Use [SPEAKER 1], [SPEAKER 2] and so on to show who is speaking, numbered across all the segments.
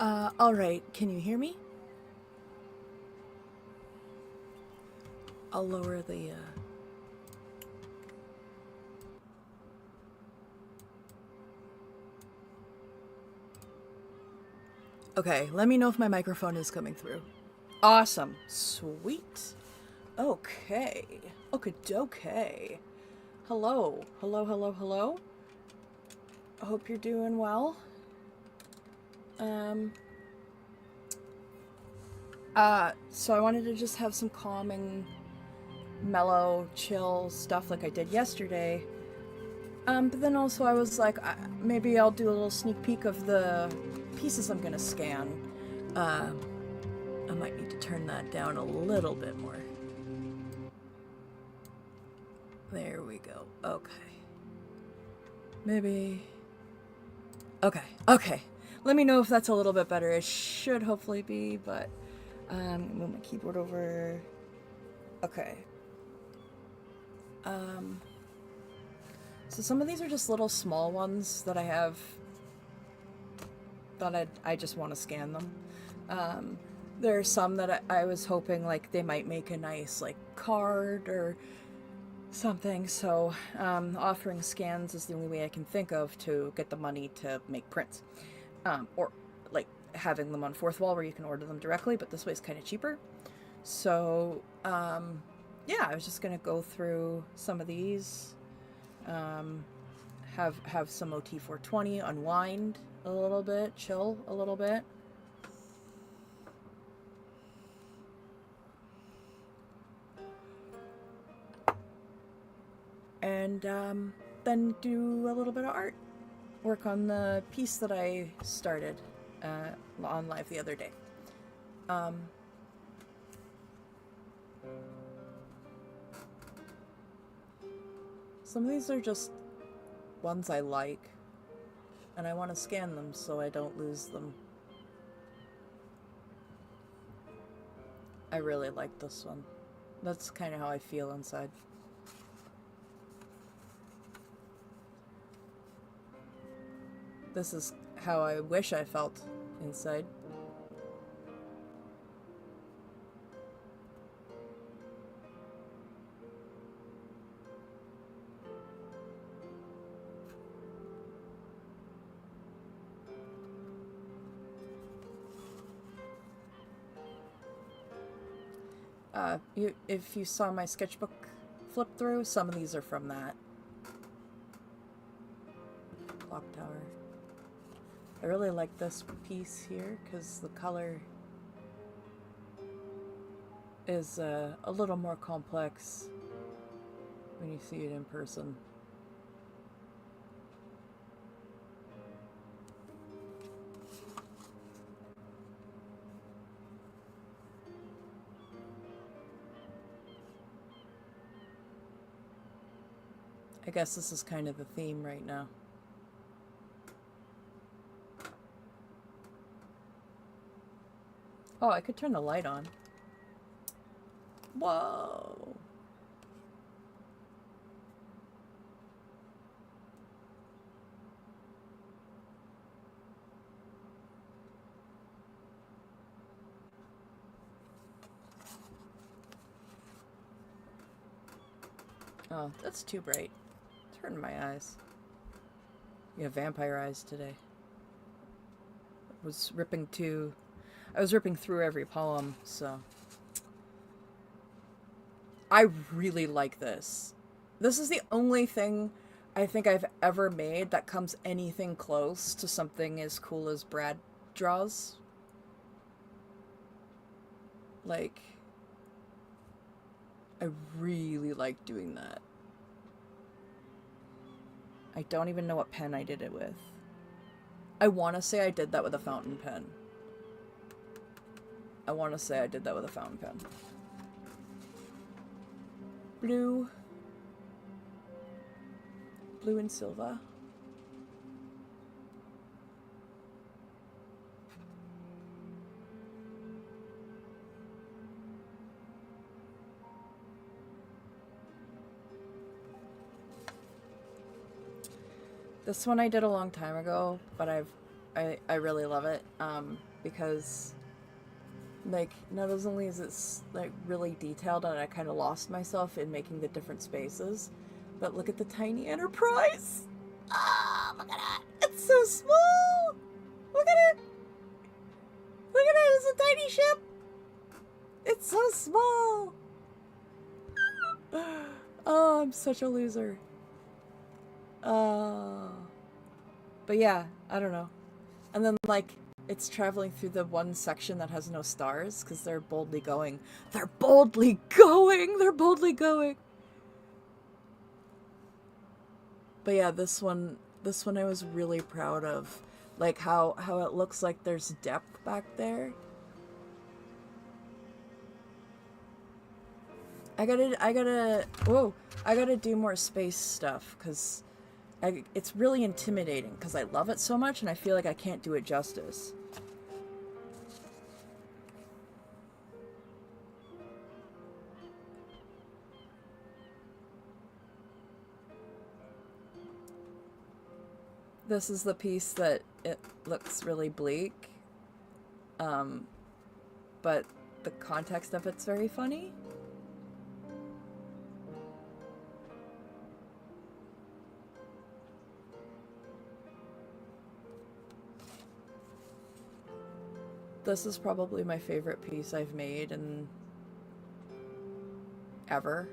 [SPEAKER 1] Alright, can you hear me? I'll lower the, Okay, let me know if my microphone is coming through. Awesome. Sweet. Okay. Okay. Hello. Hello. I hope you're doing well. Um, so I wanted to just have some calming, mellow, chill stuff like I did yesterday. But then also I was like, maybe I'll do a little sneak peek of the pieces I'm gonna scan. Uh, I might need to turn that down a little bit more. There we go. Okay. Maybe. Okay. Let me know if that's a little bit better. It should hopefully be, but move my keyboard over. Okay. So some of these are just little small ones that I have that I just want to scan them. There are some that I was hoping like they might make a nice like card or something. So offering scans is the only way I can think of to get the money to make prints, or like having them on Fourth Wall where you can order them directly. But this way is kind of cheaper. So yeah, I was just gonna go through some of these. Have some OT 420, unwind a little bit, chill a little bit. And then do a little bit of art. Work on the piece that I started on live the other day. Some of these are just ones I like, and I want to scan them so I don't lose them. I really like this one. That's kind of how I feel inside. This is how I wish I felt inside. If you saw my sketchbook flip through, some of these are from that. Clock tower. I really like this piece here because the color is a little more complex when you see it in person. I guess this is kind of the theme right now. Oh, I could turn the light on. Whoa. Oh, that's too bright. It's hurting my eyes. You have vampire eyes today. I was ripping through every poem, so. I really like this. This is the only thing I think I've ever made that comes anything close to something as cool as Brad draws. Like, I really like doing that. I don't even know what pen I did it with. I want to say I did that with a fountain pen. Blue. Blue and silver. This one I did a long time ago, but I've I really love it, because like not only is it like really detailed and I kind of lost myself in making the different spaces, but look at the tiny Enterprise. Ah, look at it. It's so small. Look at it. Look at it. It's a tiny ship. It's so small. Oh, I'm such a loser. Uh, but yeah, I don't know. And then like it's traveling through the one section that has no stars because they're boldly going. They're boldly going. They're boldly going. But yeah, this one I was really proud of. Like how it looks like there's depth back there. I gotta do more space stuff because it's really intimidating because I love it so much and I feel like I can't do it justice. This is the piece that it looks really bleak, but the context of it's very funny. This is probably my favorite piece I've made in ever,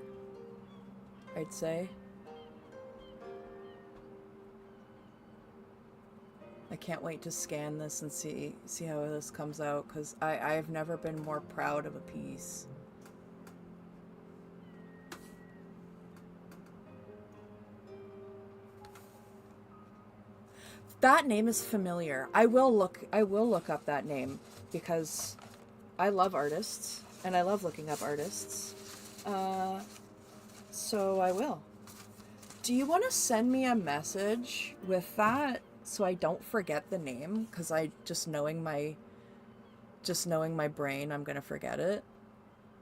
[SPEAKER 1] I'd say. I can't wait to scan this and see how this comes out because I've never been more proud of a piece. That name is familiar. I will look up that name because I love artists and I love looking up artists. So I will. Do you want to send me a message with that so I don't forget the name? Because just knowing my brain, I'm gonna forget it,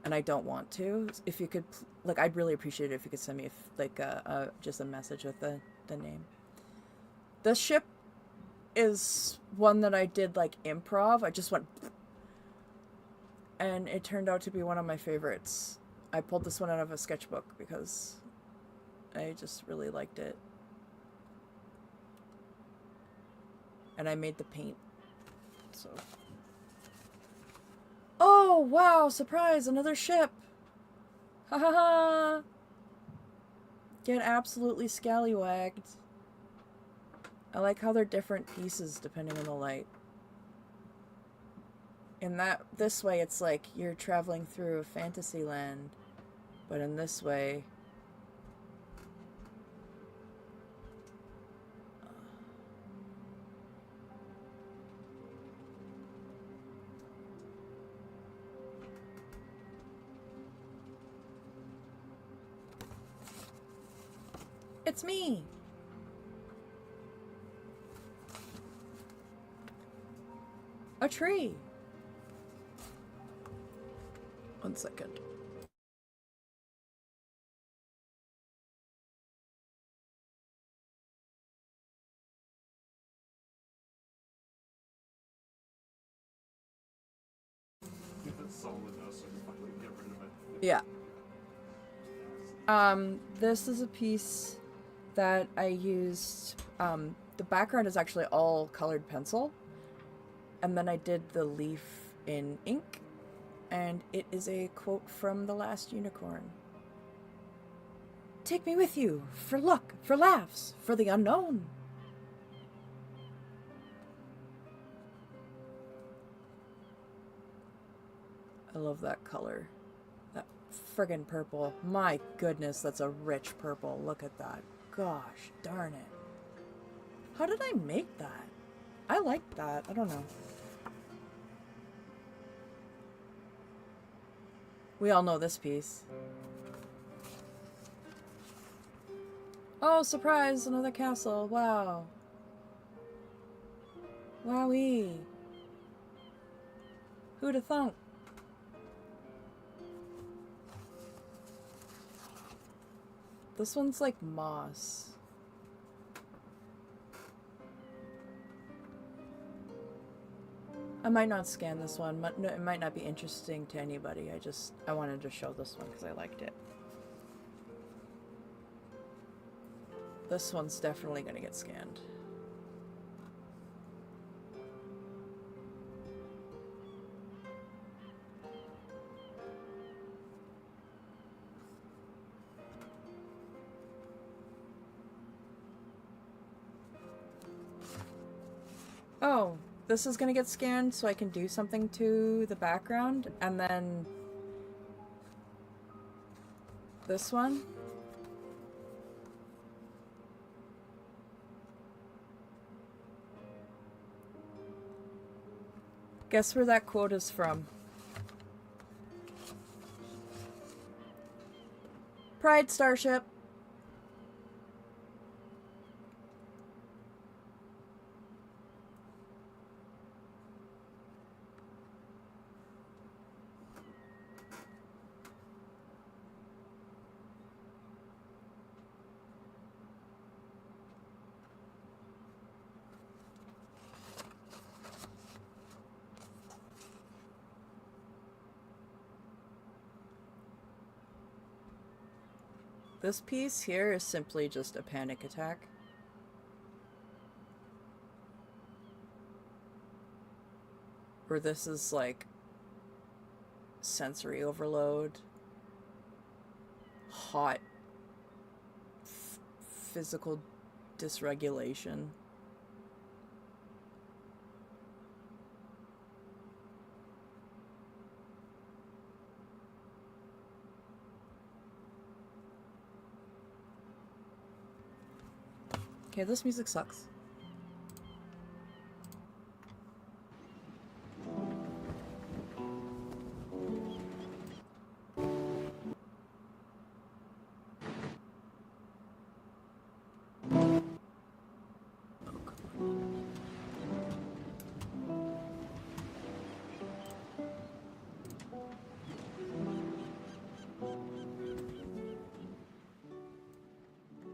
[SPEAKER 1] and I don't want to. If you could, like, I'd really appreciate it if you could send me just a message with the name. This ship is one that I did like improv. I just went, and it turned out to be one of my favorites. I pulled this one out of a sketchbook because I just really liked it. And I made the paint. So. Oh, wow, surprise, another ship. Ha ha ha. Get absolutely scallywagged. I like how they're different pieces depending on the light. In this way, it's like you're traveling through a fantasy land. But in this way, it's me! A tree! 1 second. Yeah. This is a piece that I used, the background is actually all colored pencil, and then I did the leaf in ink, and it is a quote from The Last Unicorn. Take me with you, for luck, for laughs, for the unknown. I love that color. That friggin' purple. My goodness, that's a rich purple. Look at that. Gosh darn it. How did I make that? I like that. I don't know. We all know this piece. Oh, surprise! Another castle. Wow. Wowee. Who'da thunk? This one's like moss. I might not scan this one. No, it might not be interesting to anybody. I wanted to show this one because I liked it. This one's definitely going to get scanned. Oh, this is gonna get scanned so I can do something to the background, and then this one. Guess where that quote is from? Pride Starship. This piece here is simply just a panic attack. Or this is like sensory overload, hot physical dysregulation. Okay, this music sucks.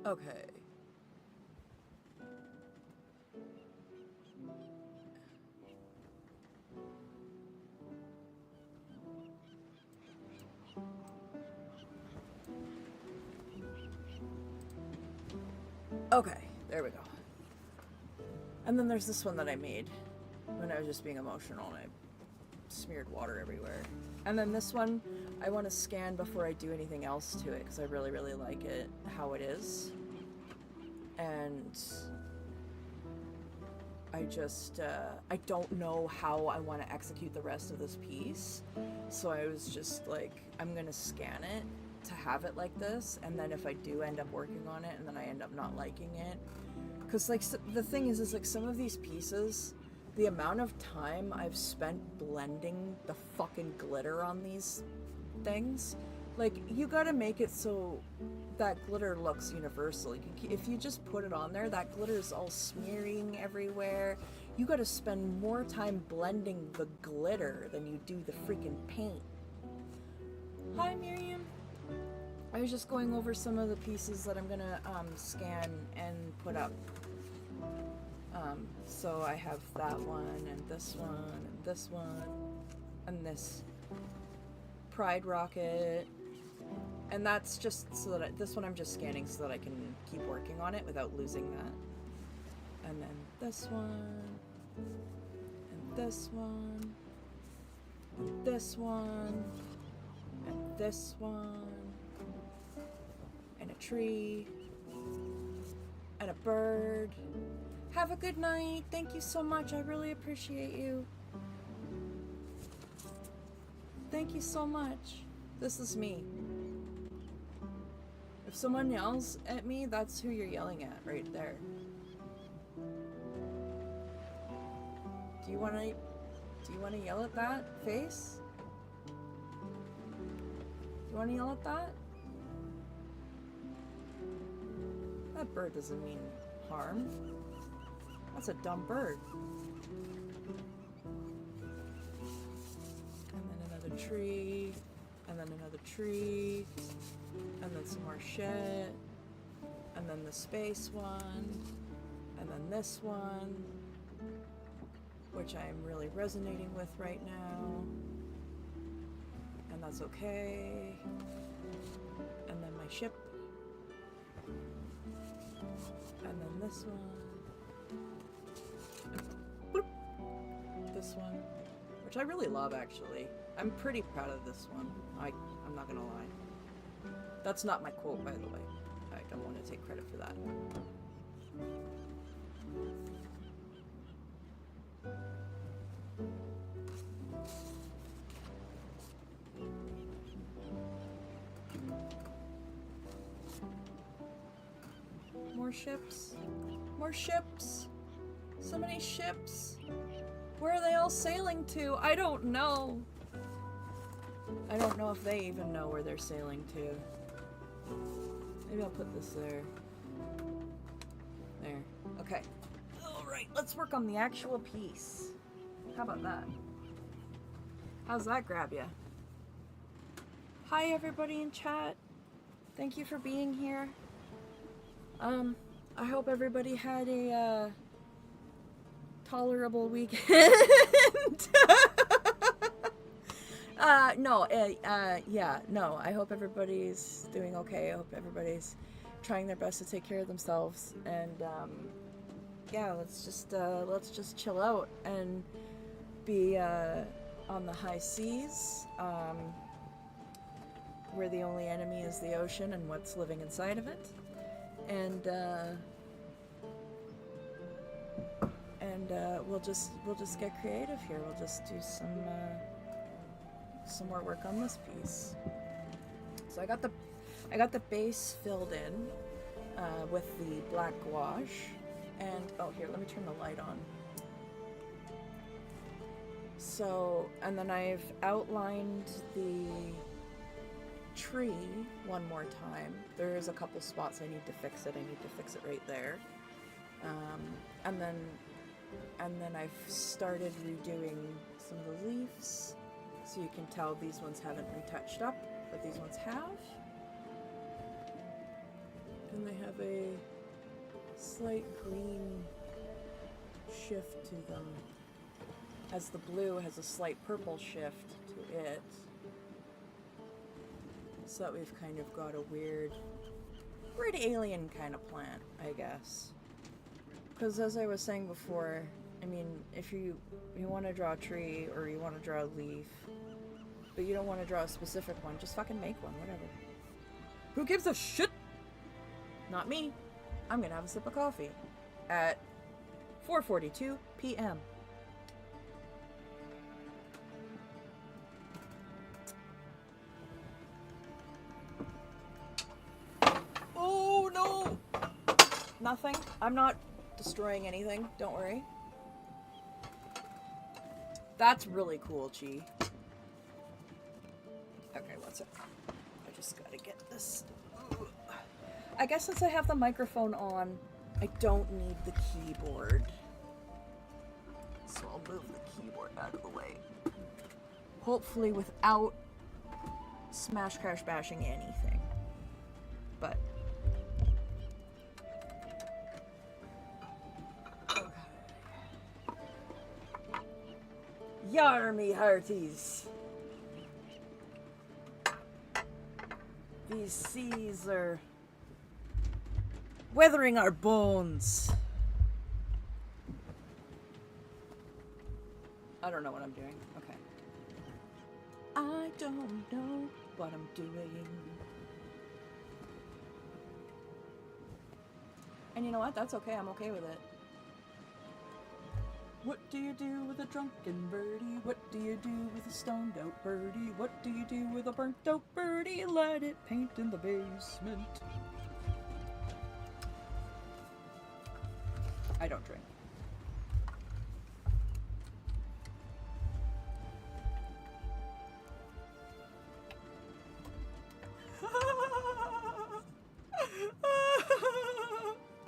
[SPEAKER 1] Okay. Okay, there we go. And then there's this one that I made when I was just being emotional and I smeared water everywhere. And then this one, I want to scan before I do anything else to it because I really, really like it, how it is. And I just, I don't know how I want to execute the rest of this piece. So I was just like, I'm going to scan it to have it like this, and then if I do end up working on it and then I end up not liking it, because like the thing is like some of these pieces, the amount of time I've spent blending the fucking glitter on these things, like you gotta make it so that glitter looks universal. If you just put it on there, that glitter is all smearing everywhere. You gotta spend more time blending the glitter than you do the freaking paint. Hi Miriam. I was just going over some of the pieces that I'm gonna scan and put up. So I have that one, and this one, and this one, and this Pride Rocket. And that's just so that this one I'm just scanning so that I can keep working on it without losing that. And then this one, and this one, and this one, and this one. And a tree, and a bird. Have a good night. Thank you so much. I really appreciate you. Thank you so much. This is me. If someone yells at me, that's who you're yelling at right there. Do you want to yell at that face? Do you want to yell at that? That bird doesn't mean harm. That's a dumb bird. And then another tree, and then another tree, and then some more shit, and then the space one, and then this one, which I'm really resonating with right now. And that's okay. And then my ship. And then this one. Bloop. This one. Which I really love, actually. I'm pretty proud of this one. I'm not gonna lie. That's not my quote, by the way. I don't want to take credit for that. More ships. More ships. So many ships. Where are they all sailing to? I don't know. I don't know if they even know where they're sailing to. Maybe I'll put this there. There. Okay. Alright, let's work on the actual piece. How about that? How's that grab ya? Hi everybody in chat. Thank you for being here. I hope everybody had a tolerable weekend. No, I hope everybody's doing okay. I hope everybody's trying their best to take care of themselves. And, yeah, let's just chill out and be, on the high seas, where the only enemy is the ocean and what's living inside of it. And we'll just get creative here. We'll just do some more work on this piece. So I got the base filled in with the black gouache, and oh, here, let me turn the light on. So, and then I've outlined the tree one more time. There is a couple spots I need to fix it. I need to fix it right there. And then I've started redoing some of the leaves, so you can tell these ones haven't retouched up, but these ones have. And they have a slight green shift to them, as the blue has a slight purple shift to it. So that we've kind of got a weird alien kind of plant, I guess. Because as I was saying before, I mean, if you want to draw a tree or you want to draw a leaf, but you don't want to draw a specific one, just fucking make one, whatever. Who gives a shit? Not me. I'm gonna have a sip of coffee at 4:42 p.m. Oh no! Nothing. I'm not destroying anything. Don't worry. That's really cool, Chi. Okay, what's it? I just gotta get this. I guess since I have the microphone on, I don't need the keyboard. So I'll move the keyboard out of the way. Hopefully without smash crash bashing anything. But yar me hearties. These seas are weathering our bones. I don't know what I'm doing. Okay. I don't know what I'm doing. And you know what? That's okay. I'm okay with it. What do you do with a drunken birdie? What do you do with a stoned out birdie? What do you do with a burnt out birdie? Let it paint in the basement. I don't drink.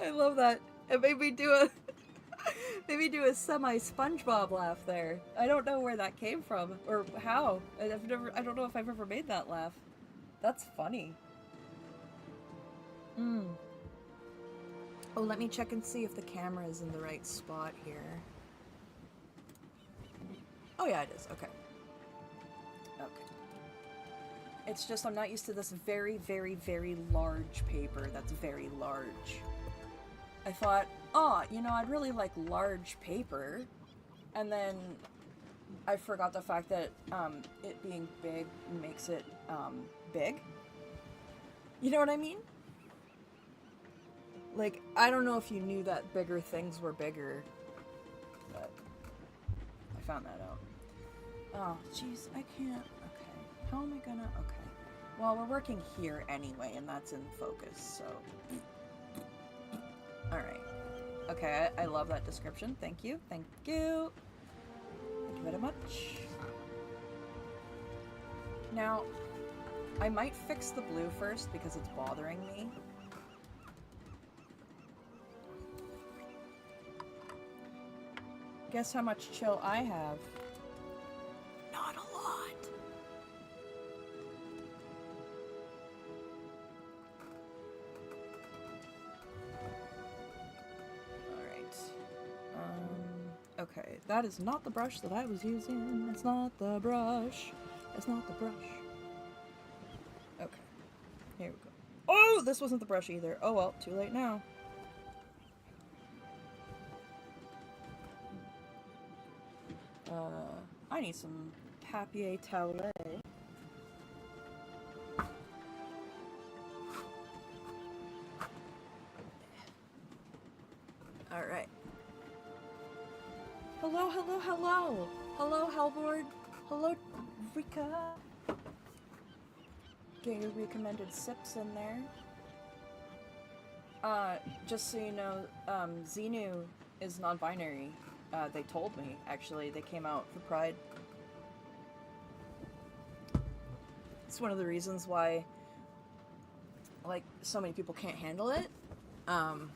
[SPEAKER 1] I love that. It made me do a semi SpongeBob laugh there. I don't know where that came from or how. I don't know if I've ever made that laugh. That's funny. Oh, let me check and see if the camera is in the right spot here. Oh yeah, it is. Okay. Okay. It's just I'm not used to this very, very, very large paper that's very large. I thought, oh, you know, I'd really like large paper. And then I forgot the fact that it being big makes it big. You know what I mean? Like, I don't know if you knew that bigger things were bigger, but I found that out. Oh, jeez, I can't. Okay. How am I gonna... Okay. Well, we're working here anyway, and that's in focus, so... Alright. Okay, I love that description. Thank you. Thank you. Thank you very much. Now, I might fix the blue first because it's bothering me. Guess how much chill I have? Not a lot. Alright. Okay. That is not the brush that I was using. It's not the brush. It's not the brush. Okay. Here we go. Oh! This wasn't the brush either. Oh well, too late now. I need some papier toilet. Alright. Hello, hello, hello! Hello, Hellboard! Hello, Rika! Get your recommended sips in there. Just so you know, Xenu is non-binary. They told me, actually. They came out for Pride. It's one of the reasons why, like, so many people can't handle it. Oh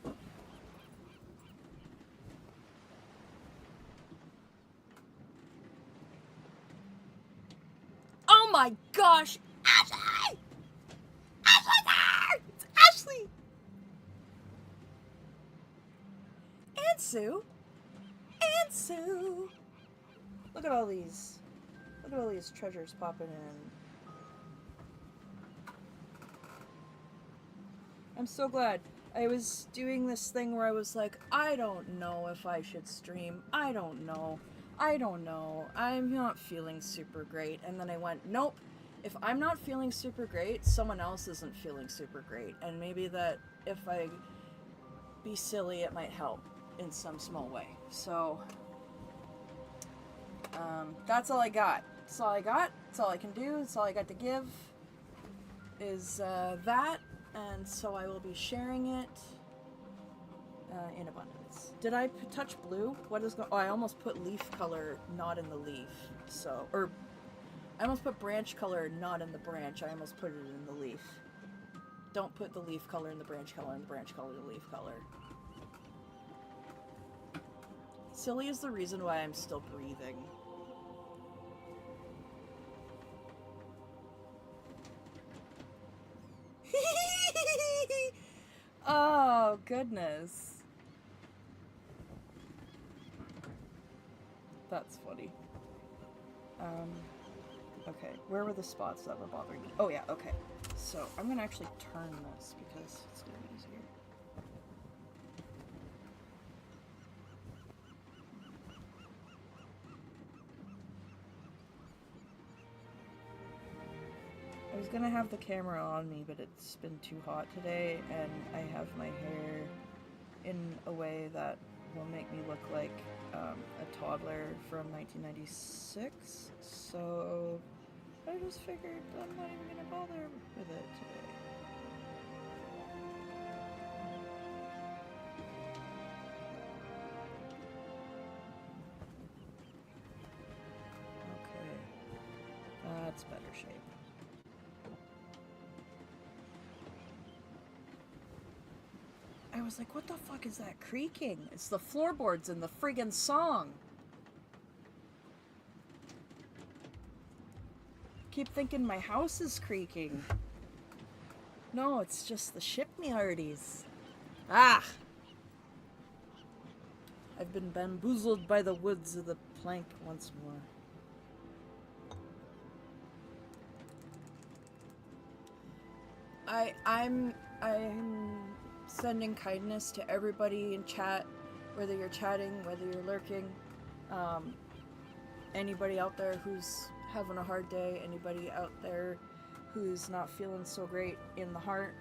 [SPEAKER 1] my gosh! Ashley! Ashley's there! It's Ashley! And Sue! And Sue! Look at all these. Look at all these treasures popping in. I'm so glad. I was doing this thing where I was like, I don't know if I should stream. I don't know. I'm not feeling super great. And then I went, nope. If I'm not feeling super great, someone else isn't feeling super great. And maybe that if I be silly, it might help in some small way. So, that's all I got. That's all I got. That's all I can do. That's all I got to give is that. And so I will be sharing it in abundance. Did I touch blue? What is going? Oh, I almost put leaf color not in the leaf. So, or I almost put branch color not in the branch. I almost put it in the leaf. Don't put the leaf color in the branch color and the branch color in the leaf color. Silly is the reason why I'm still breathing. Oh, goodness. That's funny. Okay, where were the spots that were bothering me? Oh yeah, okay. So, I'm gonna actually turn this because it's gonna be easier. I was gonna have the camera on me, but it's been too hot today, and I have my hair in a way that will make me look like a toddler from 1996, so I just figured I'm not even gonna bother with it today. Okay, that's better shape. I was like, what the fuck is that creaking? It's the floorboards in the friggin' song. Keep thinking my house is creaking. No, it's just the shipyardies. Ah! I've been bamboozled by the woods of the plank once more. I'm sending kindness to everybody in chat, whether you're chatting, whether you're lurking, um, anybody out there who's having a hard day, anybody out there who's not feeling so great in the heart,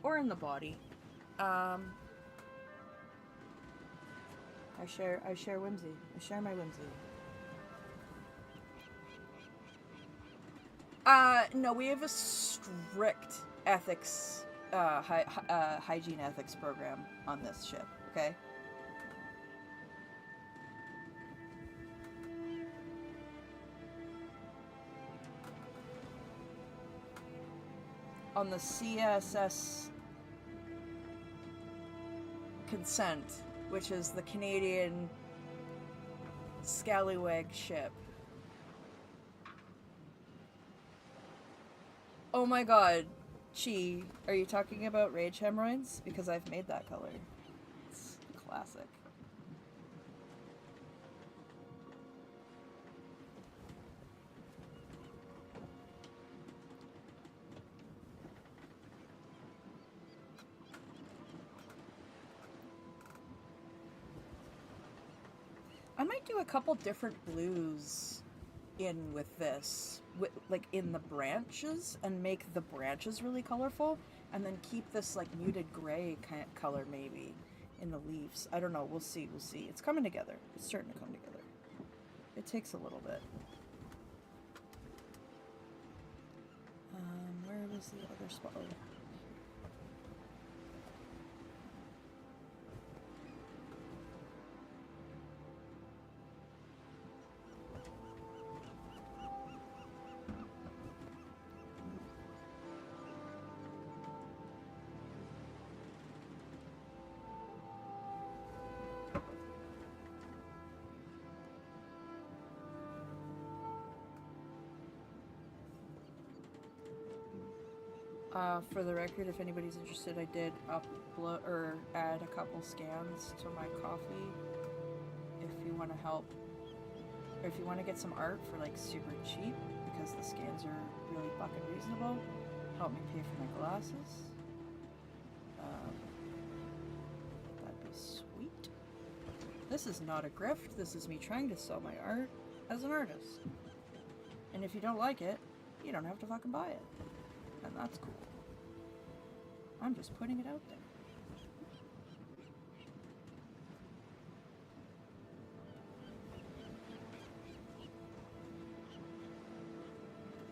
[SPEAKER 1] or in the body. I share whimsy. I share my whimsy. No, we have a strict ethics, hygiene ethics program on this ship, okay? On the CSS Consent, which is the Canadian scallywag ship. Oh my god, Chi, are you talking about rage hemorrhoids? Because I've made that color. It's classic. I might do a couple different blues in with this, like in the branches, and make the branches really colorful, and then keep this like muted gray kind of color maybe in the leaves. I don't know. We'll see. We'll see. It's coming together. It's starting to come together. It takes a little bit. Where was the other spot? Oh. For the record, if anybody's interested, I did upload or add a couple scans to my Ko-fi. If you want to help, or if you want to get some art for like super cheap, because the scans are really fucking reasonable, help me pay for my glasses. That'd be sweet. This is not a grift. This is me trying to sell my art as an artist. And if you don't like it, you don't have to fucking buy it. And that's cool. I'm just putting it out there.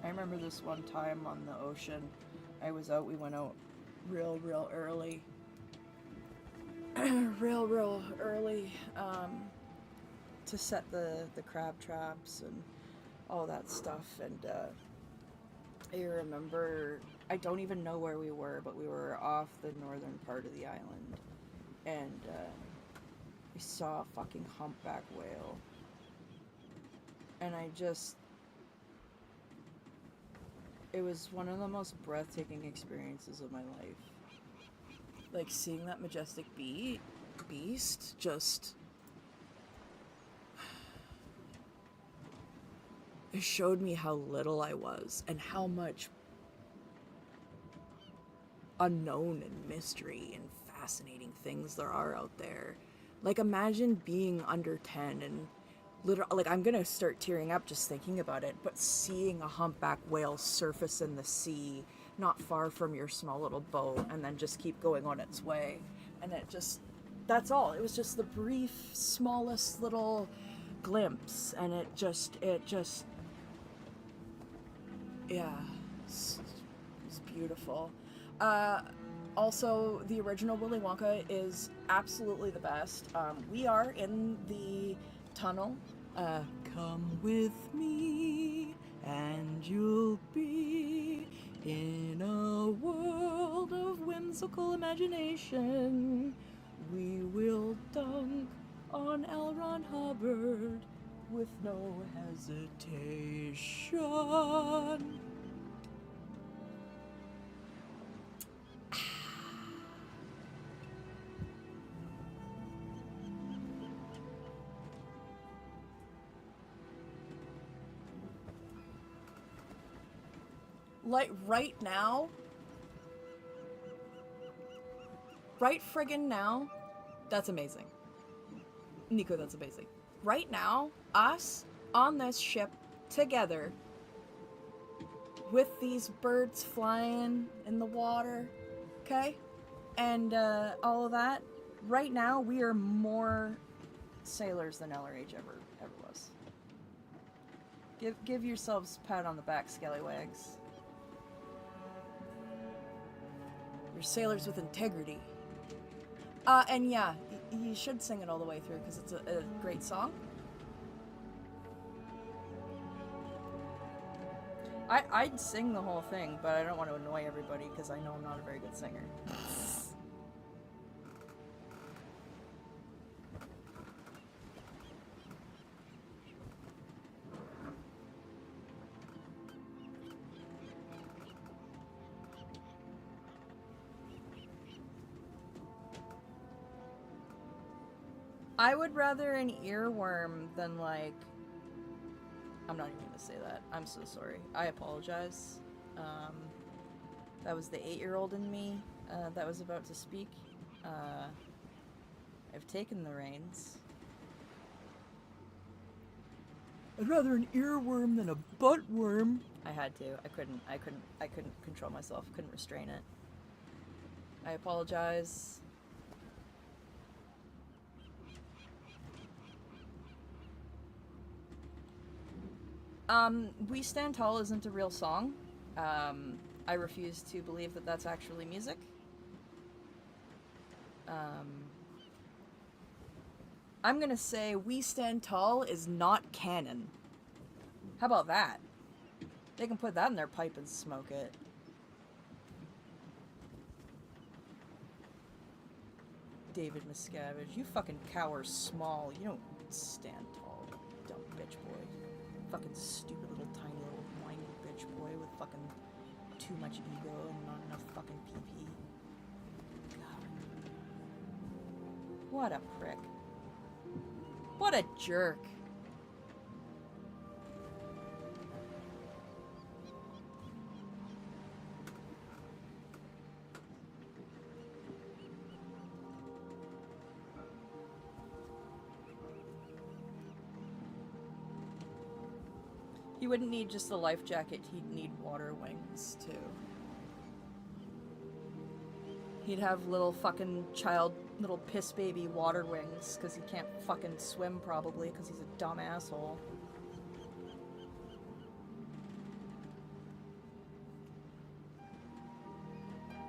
[SPEAKER 1] I remember this one time on the ocean, I was out, we went out real early. real early, to set the crab traps and all that stuff, and I remember, I don't even know where we were, but we were off the northern part of the island, and we saw a fucking humpback whale, and it was one of the most breathtaking experiences of my life. Like, seeing that majestic beast just... It showed me how little I was and how much unknown and mystery and fascinating things there are out there. Like, imagine being under 10 and like, I'm gonna start tearing up just thinking about it, but seeing a humpback whale surface in the sea not far from your small little boat and then just keep going on its way, and that's all. It was just the brief, smallest little glimpse, and it just yeah, it's beautiful. Also, the original Willy Wonka is absolutely the best. We are in the tunnel. Come with me and you'll be in a world of whimsical imagination. We will dunk on L. Ron Hubbard with no hesitation. Like, right now, right friggin' now, that's amazing. Nico, that's amazing. Right now, us on this ship together with these birds flying in the water, okay? And all of that, right now we are more sailors than LRH ever was. Give yourselves a pat on the back, scallywags. You're sailors with integrity. And yeah, you should sing it all the way through because it's a great song. I'd sing the whole thing, but I don't want to annoy everybody because I know I'm not a very good singer. I would rather an earworm than, like... I'm not even gonna say that. I'm so sorry. I apologize. That was the 8-year-old in me that was about to speak. I've taken the reins. I'd rather an earworm than a buttworm. I had to. I couldn't control myself. Couldn't restrain it. I apologize. We Stand Tall isn't a real song. I refuse to believe that that's actually music. I'm gonna say We Stand Tall is not canon. How about that? They can put that in their pipe and smoke it. David Miscavige, you fucking cower small. You don't stand tall, dumb bitch boy. Fucking stupid little tiny little whiny bitch boy with fucking too much ego and not enough fucking PP. God. What a prick. What a jerk. He wouldn't need just a life jacket, he'd need water wings, too. He'd have little fucking little piss baby water wings, because he can't fucking swim, probably, because he's a dumb asshole.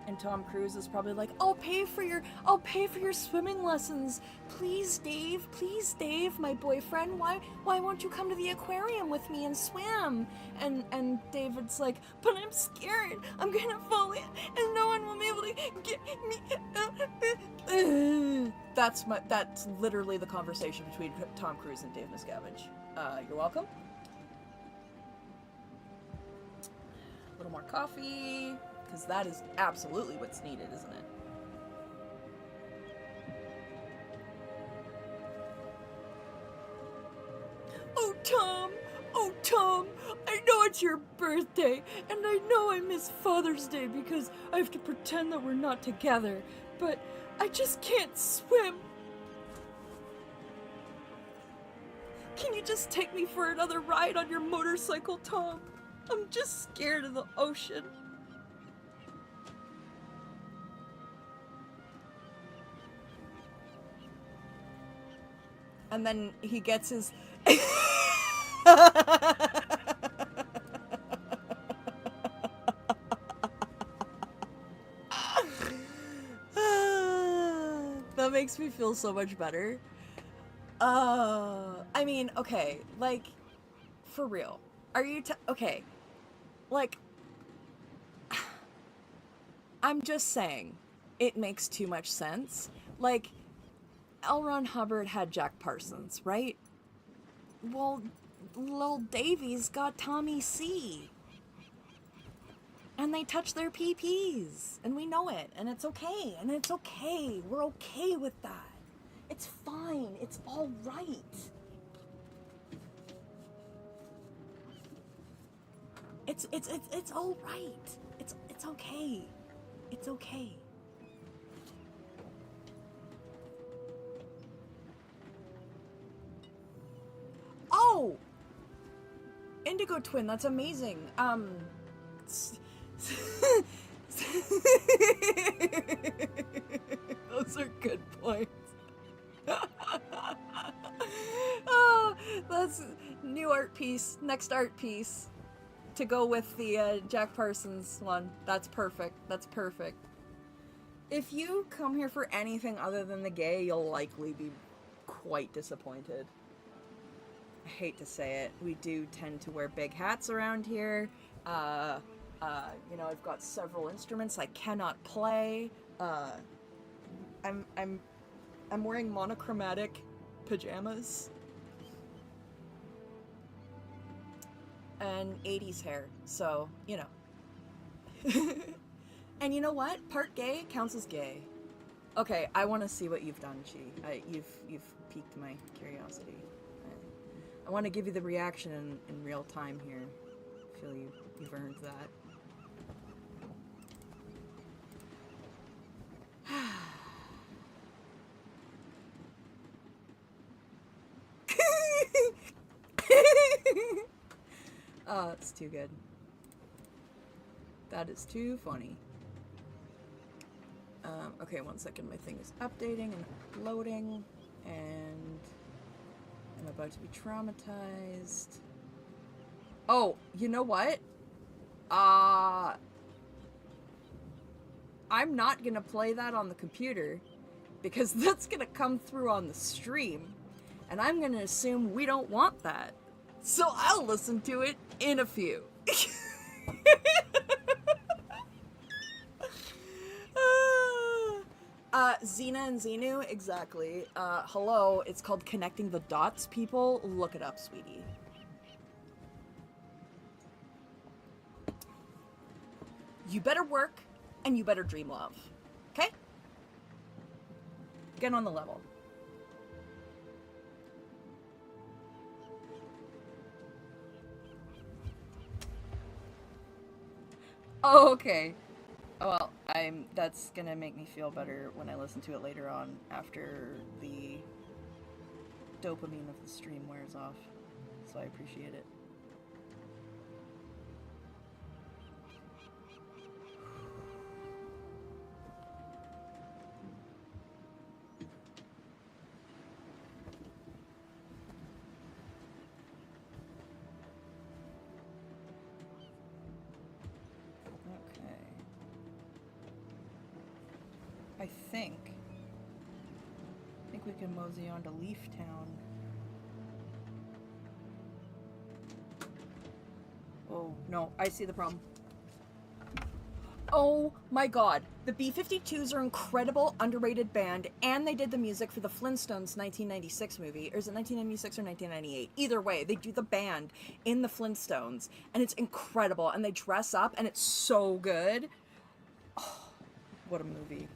[SPEAKER 1] And Tom Cruise is probably like, I'll pay for your swimming lessons. Please, Dave, my boyfriend, why won't you come to the aquarium with me and swim? And David's like, but I'm scared. I'm gonna fall in and no one will be able to get me. That's literally the conversation between Tom Cruise and Dave Miscavige. You're welcome. A little more coffee. Because that is absolutely what's needed, isn't it? Oh, Tom, I know it's your birthday, and I know I miss Father's Day because I have to pretend that we're not together, but I just can't swim. Can you just take me for another ride on your motorcycle, Tom? I'm just scared of the ocean. And then he gets his... That makes me feel so much better. I mean, okay, like, for real. Are you okay, like, I'm just saying, it makes too much sense. Like, L. Ron Hubbard had Jack Parsons, right? Well, Lil Davy's got Tommy C. And they touch their PPs. And we know it. And it's okay. And it's okay. We're okay with that. It's fine. It's all right. It's all right. It's okay. It's okay. Oh! Indigo Twin, that's amazing. Those are good points. Oh, that's new art piece, next art piece to go with the Jack Parsons one. That's perfect. That's perfect. If you come here for anything other than the gay, you'll likely be quite disappointed. I hate to say it. We do tend to wear big hats around here. You know, I've got several instruments I cannot play. I'm wearing monochromatic pajamas and 80s hair, so you know. And you know what? Part gay counts as gay. Okay, I want to see what you've done, Chi. You've piqued my curiosity. I want to give you the reaction in real time here. I feel you've earned that. Oh, it's too good. That is too funny. Okay, one second. My thing is updating and uploading, and I'm about to be traumatized. Oh, you know what? I'm not gonna play that on the computer because that's gonna come through on the stream, and I'm gonna assume we don't want that. So I'll listen to it in a few. Xena and Xenu, exactly. Hello, it's called Connecting the Dots, people. Look it up, sweetie. You better work, and you better dream love. Okay? Get on the level. Oh, okay. Well, that's gonna make me feel better when I listen to it later on after the dopamine of the stream wears off. So I appreciate it. I think we can mosey on to Leaf Town. Oh, no, I see the problem. Oh my god, the B-52s are incredible, underrated band, and they did the music for the Flintstones 1996 movie. Or is it 1996 or 1998? Either way, they do the band in the Flintstones, and it's incredible, and they dress up, and it's so good. Oh, what a movie.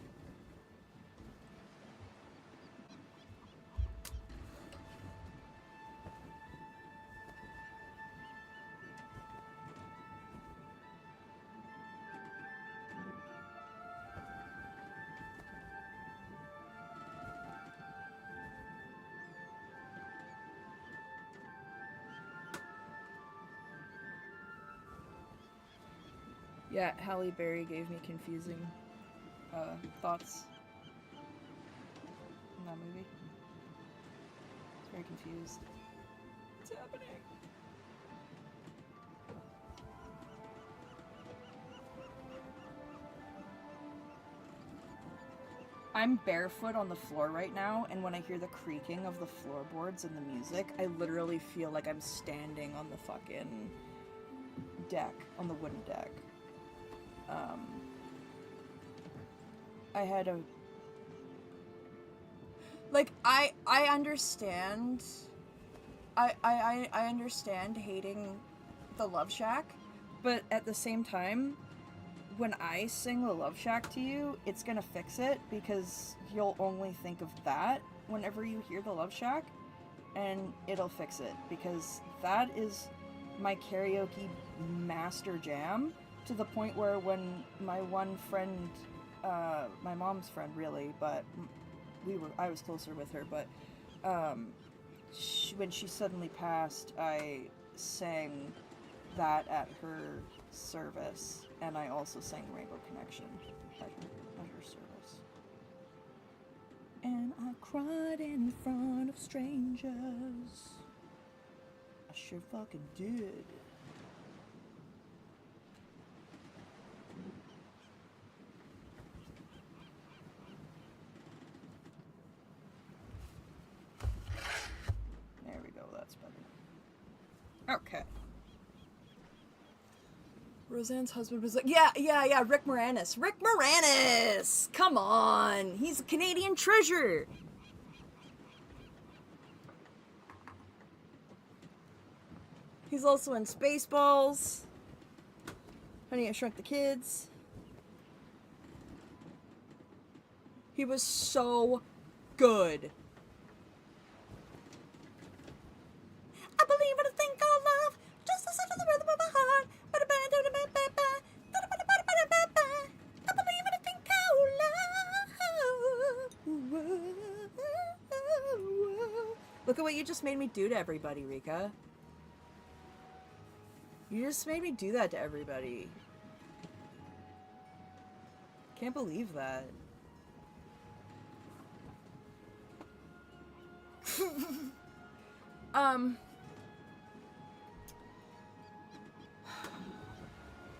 [SPEAKER 1] Yeah, Halle Berry gave me confusing thoughts in that movie. I was very confused. What's happening? I'm barefoot on the floor right now, and when I hear the creaking of the floorboards and the music, I literally feel like I'm standing on the fucking deck, on the wooden deck. I had a... Like, I understand... I understand hating the Love Shack, but at the same time, when I sing the Love Shack to you, it's gonna fix it, because you'll only think of that whenever you hear the Love Shack, and it'll fix it, because that is my karaoke master jam, to the point where when my one friend, my mom's friend really, but I was closer with her, but when she suddenly passed, I sang that at her service, and I also sang Rainbow Connection at her service. And I cried in front of strangers. I sure fucking did. There we go, that's better. Okay. Roseanne's husband was like, yeah, Rick Moranis. Rick Moranis! Come on! He's a Canadian treasure! He's also in Spaceballs. Honey, I Shrunk the Kids. He was so good. I believe in a thing called love, just the sound of the rhythm of my heart. I believe in a thing called love. Look at what you just made me do to everybody, Rika. You just made me do that to everybody. Can't believe that.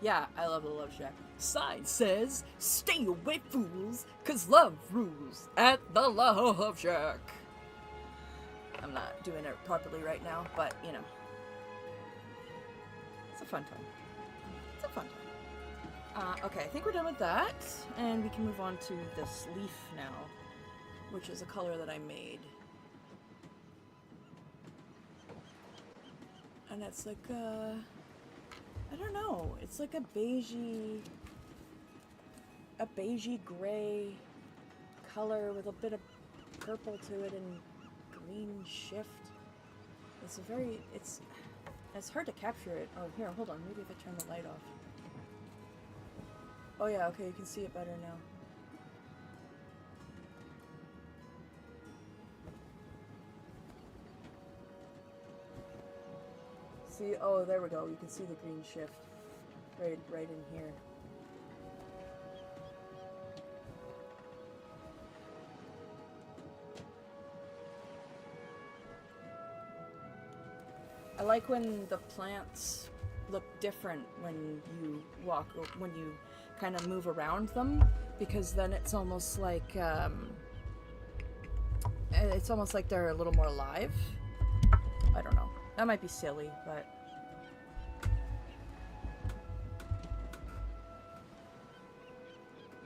[SPEAKER 1] Yeah, I love the Love Shack. Sign says, stay away fools, cause love rules at the Love Shack. I'm not doing it properly right now, but, you know. It's a fun time. It's a fun time. Okay, I think we're done with that, and we can move on to this leaf now, which is a color that I made. And it's like I don't know, it's like a beigey gray color with a bit of purple to it and green shift. It's hard to capture it. Oh, here, hold on, maybe if I turn the light off. Oh yeah, okay, you can see it better now. See, oh, there we go. You can see the green shift right in here. I like when the plants look different when you walk, or when you kind of move around them, because then it's almost like they're a little more alive. I don't know. That might be silly, but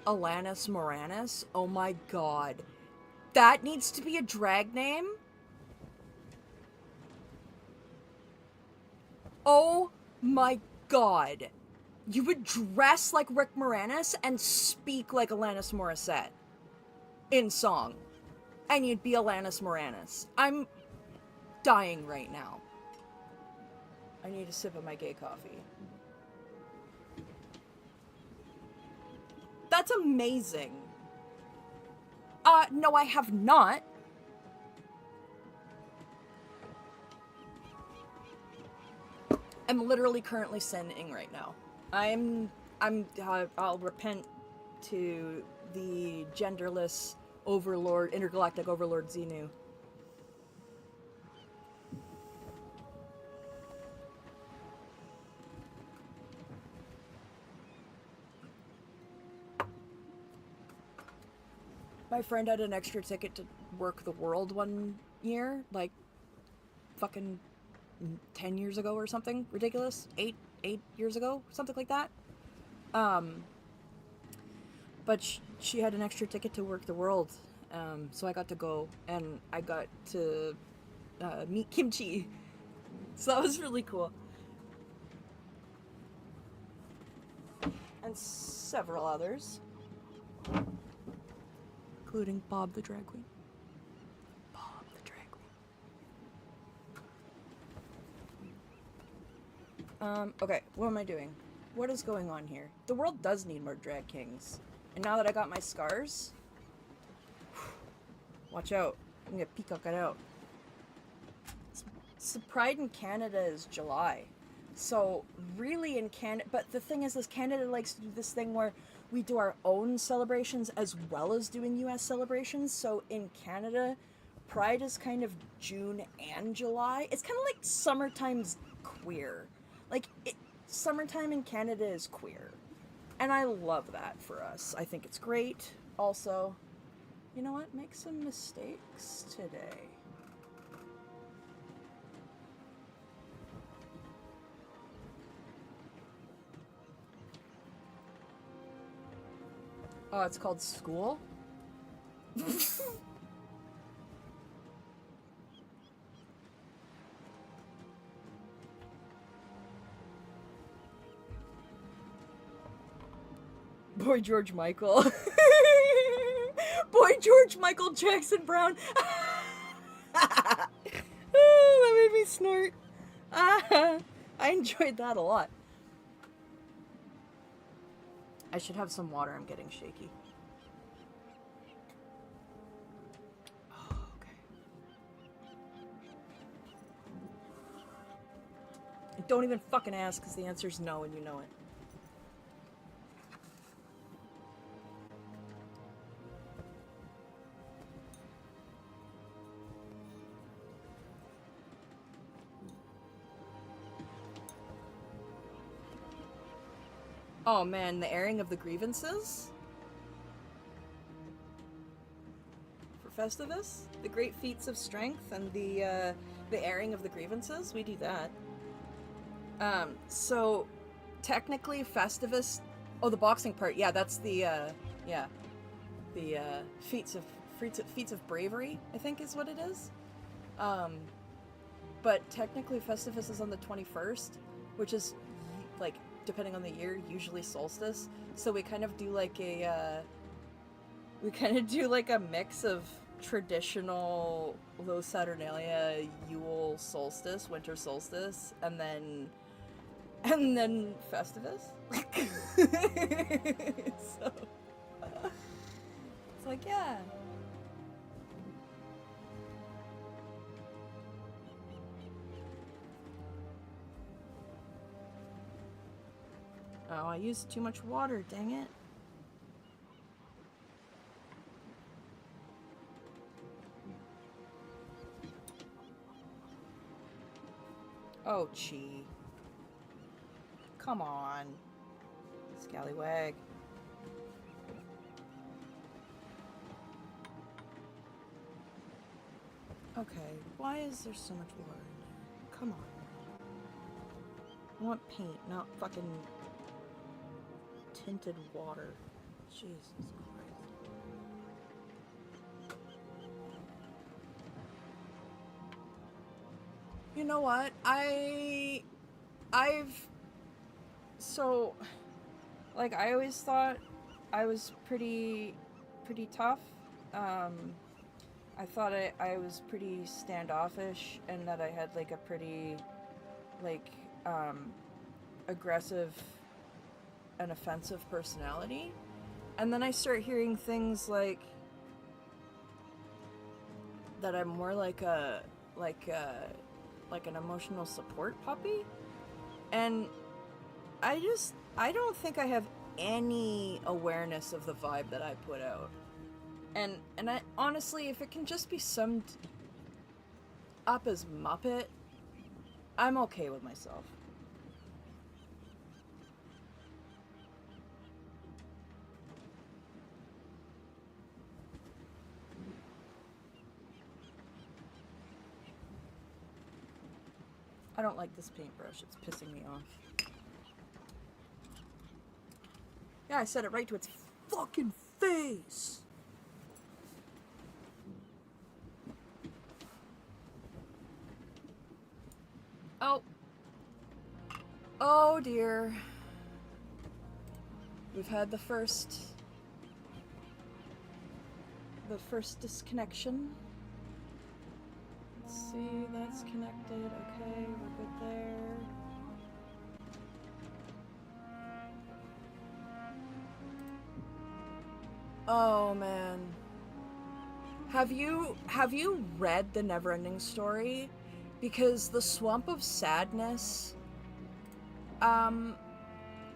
[SPEAKER 1] Alanis Moranis? Oh my god. That needs to be a drag name? Oh my god. You would dress like Rick Moranis and speak like Alanis Morissette in song. And you'd be Alanis Moranis. I'm dying right now. I need a sip of my gay coffee. That's amazing. No, I have not. I'm literally currently sending right now. I'll repent to the genderless overlord, intergalactic overlord Xenu. My friend had an extra ticket to work the world one year, like fucking 10 years ago or something ridiculous. 8 years ago, something like that. But she had an extra ticket to work the world, so I got to go, and I got to meet Kimchi. So that was really cool. And several others, including Bob the drag queen. Bob the drag queen. Okay, what am I doing? What is going on here? The world does need more drag kings. And now that I got my scars, watch out. I'm gonna peacock it out. So Pride in Canada is July. So really in Canada, but the thing is Canada likes to do this thing where we do our own celebrations as well as doing US celebrations. So in Canada, Pride is kind of June and July. It's kind of like summertime's queer. Like summertime in Canada is queer. And I love that for us. I think it's great. Also, you know what? Make some mistakes today. Oh, it's called school? Boy George Michael. Boy George Michael Jackson Brown. That made me snort. I enjoyed that a lot. I should have some water. I'm getting shaky. Oh, okay. Don't even fucking ask, because the answer's no and you know it. Oh man, the airing of the grievances? For Festivus? The great feats of strength and the airing of the grievances? We do that. So technically Festivus... Oh, the boxing part. Yeah, that's the, yeah. The, feats of bravery, I think is what it is. But technically Festivus is on the 21st, which is, like, depending on the year, usually solstice. So we kind of do like a mix of traditional low Saturnalia Yule solstice, winter solstice, and then Festivus. So it's like, yeah. Oh, I used too much water, dang it. Oh, Chi. Come on. Scallywag. Okay, why is there so much water in there? Come on. I want paint, not fucking tinted water. Jesus Christ. You know what? So, like, I always thought I was pretty tough. I thought I was pretty standoffish and that I had, like, a pretty, like, aggressive and offensive personality. And then I start hearing things like that I'm more like an emotional support puppy. And I don't think I have any awareness of the vibe that I put out. And I honestly, if it can just be summed up as Muppet, I'm okay with myself. I don't like this paintbrush. It's pissing me off. Yeah, I said it right to its fucking face. Oh. Oh dear. We've had the first disconnection. Let's see, that's connected. Okay, we're good there. Oh man. Have you read The Neverending Story? because the Swamp of Sadness, um,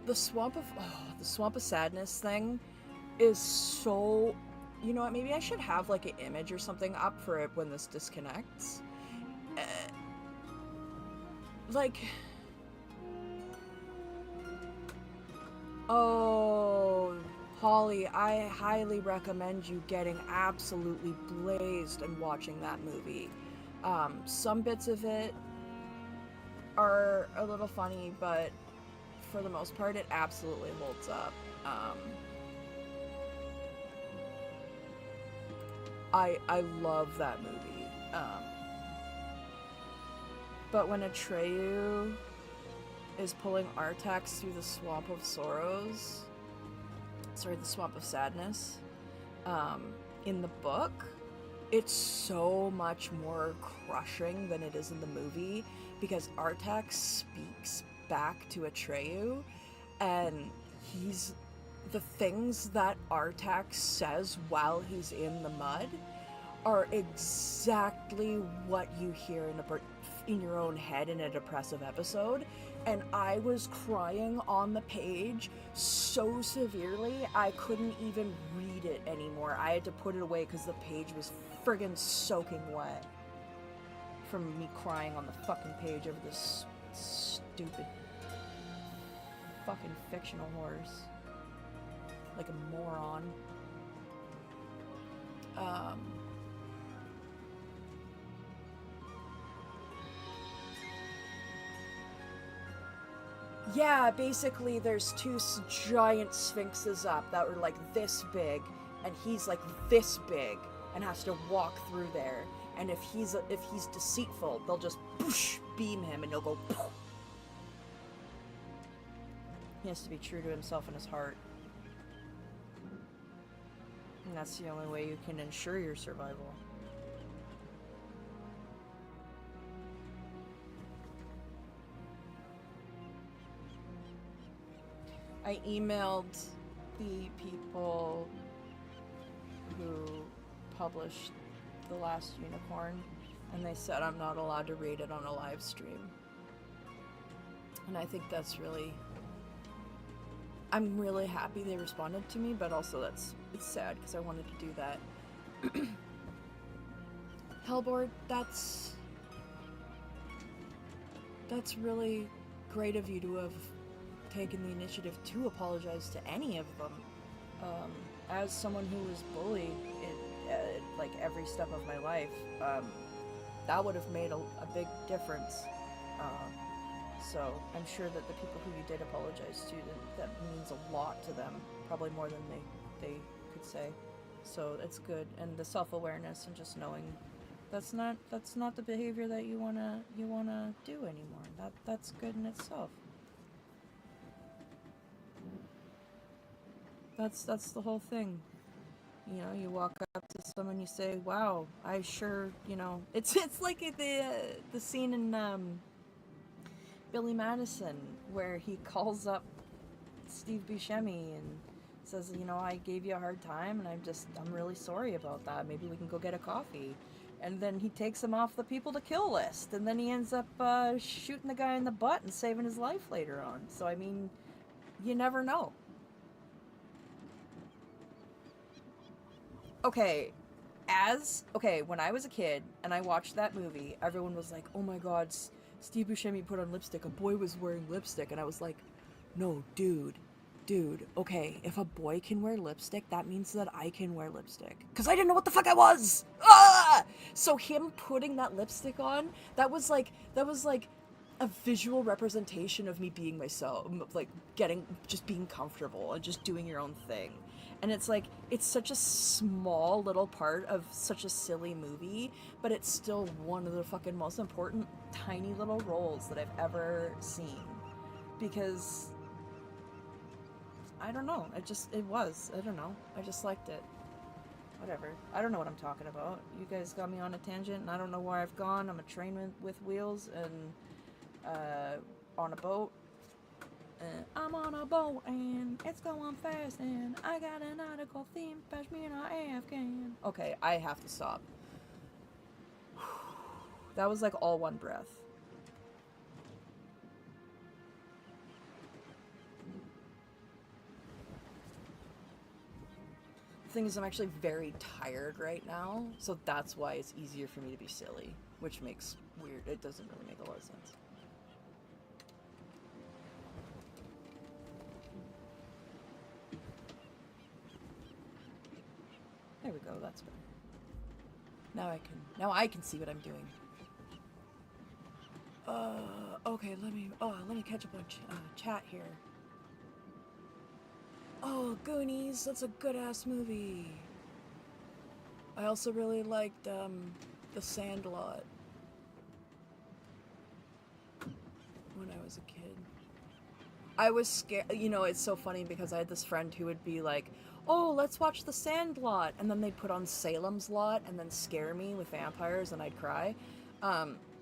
[SPEAKER 1] the Swamp of Sadness thing is so, you know what, maybe I should have like an image or something up for it when this disconnects. Uh, like, oh, Holly, I highly recommend you getting absolutely blazed and watching that movie. Some bits of it are a little funny, but for the most part, it absolutely holds up. I love that movie. But when Atreyu is pulling Artax through the Swamp of Sorrows, the Swamp of Sadness, in the book, it's so much more crushing than it is in the movie, because Artax speaks back to Atreyu, and the things that Artax says while he's in the mud are exactly what you hear in your own head in a depressive episode. And I was crying on the page so severely I couldn't even read it anymore. I had to put it away because the page was friggin' soaking wet from me crying on the fucking page over this stupid fucking fictional horse. Like a moron. Yeah, basically there's two giant sphinxes up that were like this big, and he's like this big and has to walk through there. And if he's deceitful, they'll just poosh, beam him and he'll go poof. He has to be true to himself and his heart. And that's the only way you can ensure your survival. I emailed the people who published The Last Unicorn, and they said I'm not allowed to read it on a live stream. And I think that's really... I'm really happy they responded to me, but also it's sad because I wanted to do that. Hellboard, that's really great of you to have taken the initiative to apologize to any of them. As someone who was bullied in like every step of my life, that would have made a big difference. So I'm sure that the people who you did apologize to, that means a lot to them, probably more than they could say. So it's good, and the self-awareness and just knowing that's not the behavior that you wanna do anymore. That's good in itself. That's the whole thing. You know, you walk up to someone, you say, "Wow, I sure," you know, it's like the scene in Billy Madison where he calls up Steve Buscemi and says, "You know, I gave you a hard time, and I'm really sorry about that. Maybe we can go get a coffee." And then he takes him off the people to kill list, and then he ends up shooting the guy in the butt and saving his life later on. So I mean, you never know. Okay, when I was a kid and I watched that movie, everyone was like, "Oh my God, Steve Buscemi put on lipstick. A boy was wearing lipstick," and I was like, "No, dude, okay, if a boy can wear lipstick, that means that I can wear lipstick." Because I didn't know what the fuck I was! Ah! So him putting that lipstick on, that was like a visual representation of me being myself, like just being comfortable and just doing your own thing. And it's like, it's such a small little part of such a silly movie, but it's still one of the fucking most important tiny little roles that I've ever seen. Because I don't know, I don't know, I just liked it. Whatever. I don't know what I'm talking about. You guys got me on a tangent and I don't know where I've gone. I'm a train with wheels and on a boat. I'm on a boat and it's going fast and I got an article theme, patch me in a Afghan. Okay, I have to stop. That was like all one breath. The thing is, I'm actually very tired right now, so that's why it's easier for me to be silly, which makes weird. It doesn't really make a lot of sense. There we go, that's better. Now I can see what I'm doing. Okay, let me catch up on chat here. Oh, Goonies, that's a good-ass movie. I also really liked, The Sandlot when I was a kid. I was scared, you know, it's so funny because I had this friend who would be like, oh, let's watch The Sandlot, and then they'd put on Salem's Lot and then scare me with vampires and I'd cry.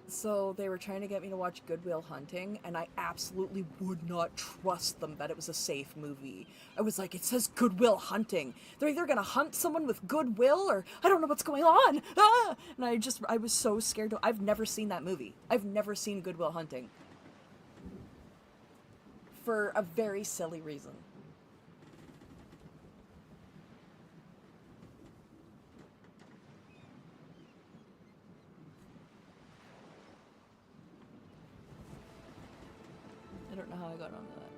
[SPEAKER 1] So they were trying to get me to watch Good Will Hunting, and I absolutely would not trust them that it was a safe movie. I was like, it says Good Will Hunting. They're either gonna hunt someone with goodwill, or I don't know what's going on. Ah! And I was so scared. I've never seen that movie. I've never seen Good Will Hunting. For a very silly reason. I don't know how I got onto that.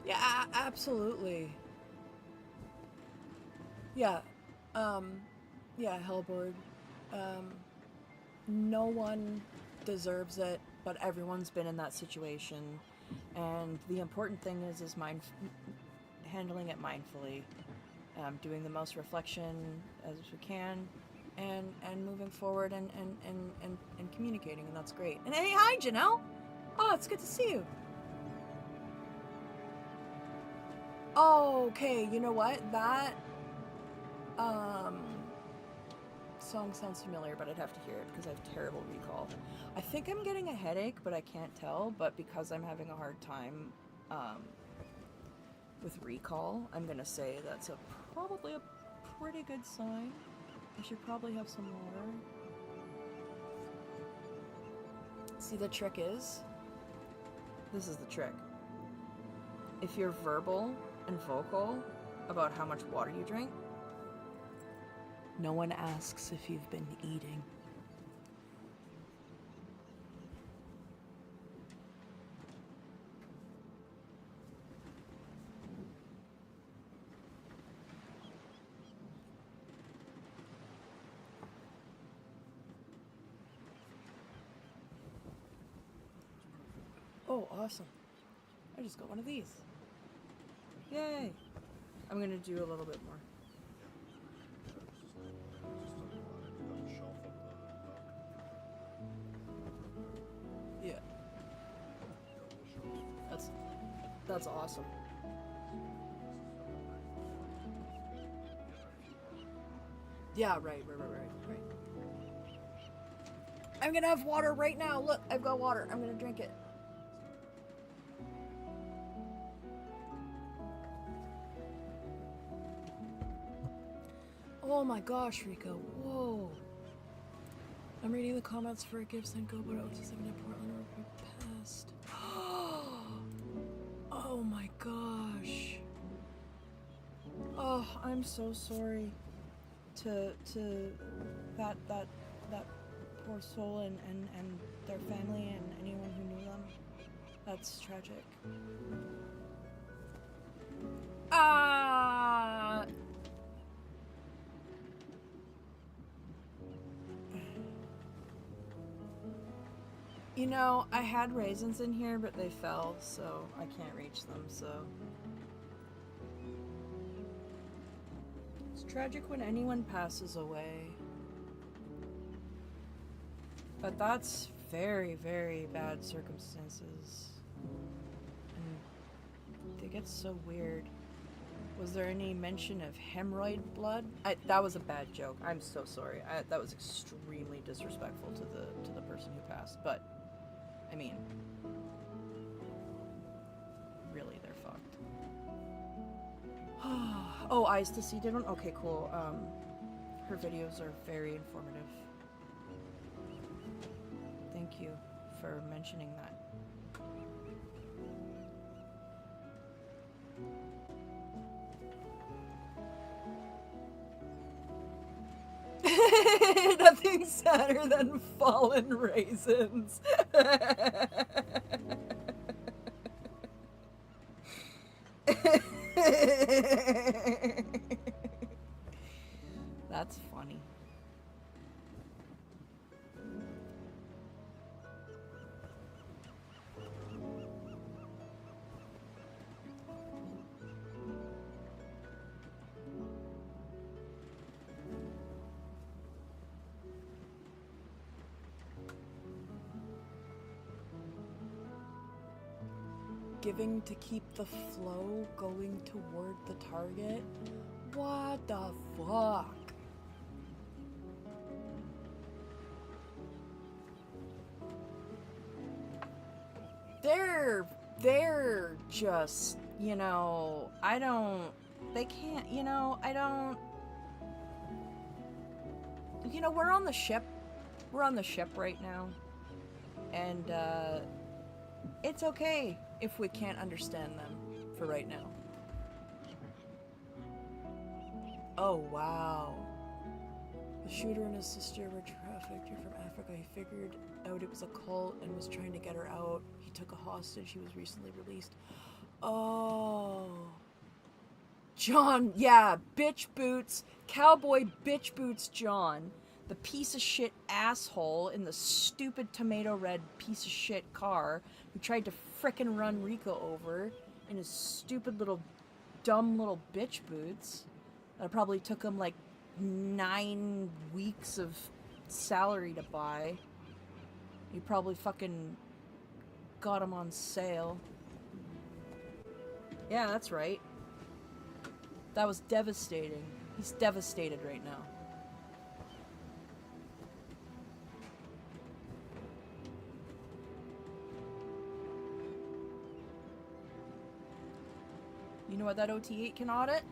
[SPEAKER 1] Yeah, absolutely. Yeah. Yeah, Hellboard. No one deserves it, but everyone's been in that situation. And the important thing is handling it mindfully, doing the most reflection as we can, and moving forward and communicating, and that's great. And hey, hi, Janelle! Oh, it's good to see you. Oh, okay, you know what? That, song sounds familiar, but I'd have to hear it because I have terrible recall. I think I'm getting a headache, but I can't tell, but because I'm having a hard time, with recall, I'm gonna say that's probably a pretty good sign. I should probably have some water. See, the trick is, this is the trick. If you're verbal and vocal about how much water you drink, no one asks if you've been eating. Oh, awesome. I just got one of these. Yay! I'm gonna do a little bit more. Yeah. That's awesome. Yeah, right. I'm gonna have water right now. Look, I've got water. I'm gonna drink it. Oh my gosh, Rico. Whoa. I'm reading the comments for a Gives and Go, but I was just having a Portland or past. Oh my gosh. Oh, I'm so sorry to that poor soul and their family and anyone who knew them. That's tragic. Ah. You know, I had raisins in here, but they fell, so I can't reach them, so. It's tragic when anyone passes away. But that's very, very bad circumstances. And it gets so weird. Was there any mention of hemorrhoid blood? That was a bad joke. I'm so sorry. That was extremely disrespectful to the person who passed. But I mean, Oh, Eyes to See did one? Okay, cool. Her videos are very informative. Thank you for mentioning that. Nothing's sadder than fallen raisins. That's funny. Giving to keep the flow going toward the target? What the fuck? They're just, you know, they can't, you know, you know, we're on the ship right now, and, it's okay if we can't understand them for right now. Oh, wow. The shooter and his sister were trafficked here from Africa. He figured out it was a cult and was trying to get her out. He took a hostage. He was recently released. Oh. John, yeah, bitch boots, cowboy bitch boots John. The piece of shit asshole in the stupid tomato red piece of shit car who tried to frickin' run Rico over in his stupid little dumb little bitch boots. That probably took him like 9 weeks of salary to buy. You probably fucking got him on sale. Yeah, that's right. That was devastating. He's devastated right now. You know what that OT8 can audit?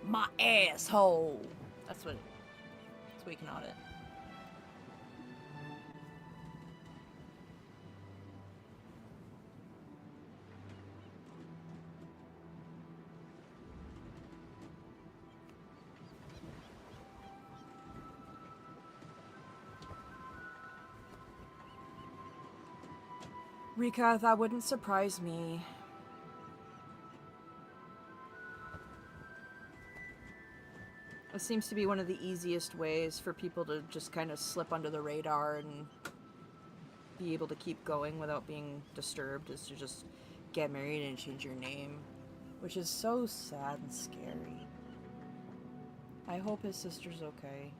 [SPEAKER 1] My asshole. That's what we can audit. Rika, that wouldn't surprise me. It seems to be one of the easiest ways for people to just kind of slip under the radar and be able to keep going without being disturbed, is to just get married and change your name, which is so sad and scary. I hope his sister's okay.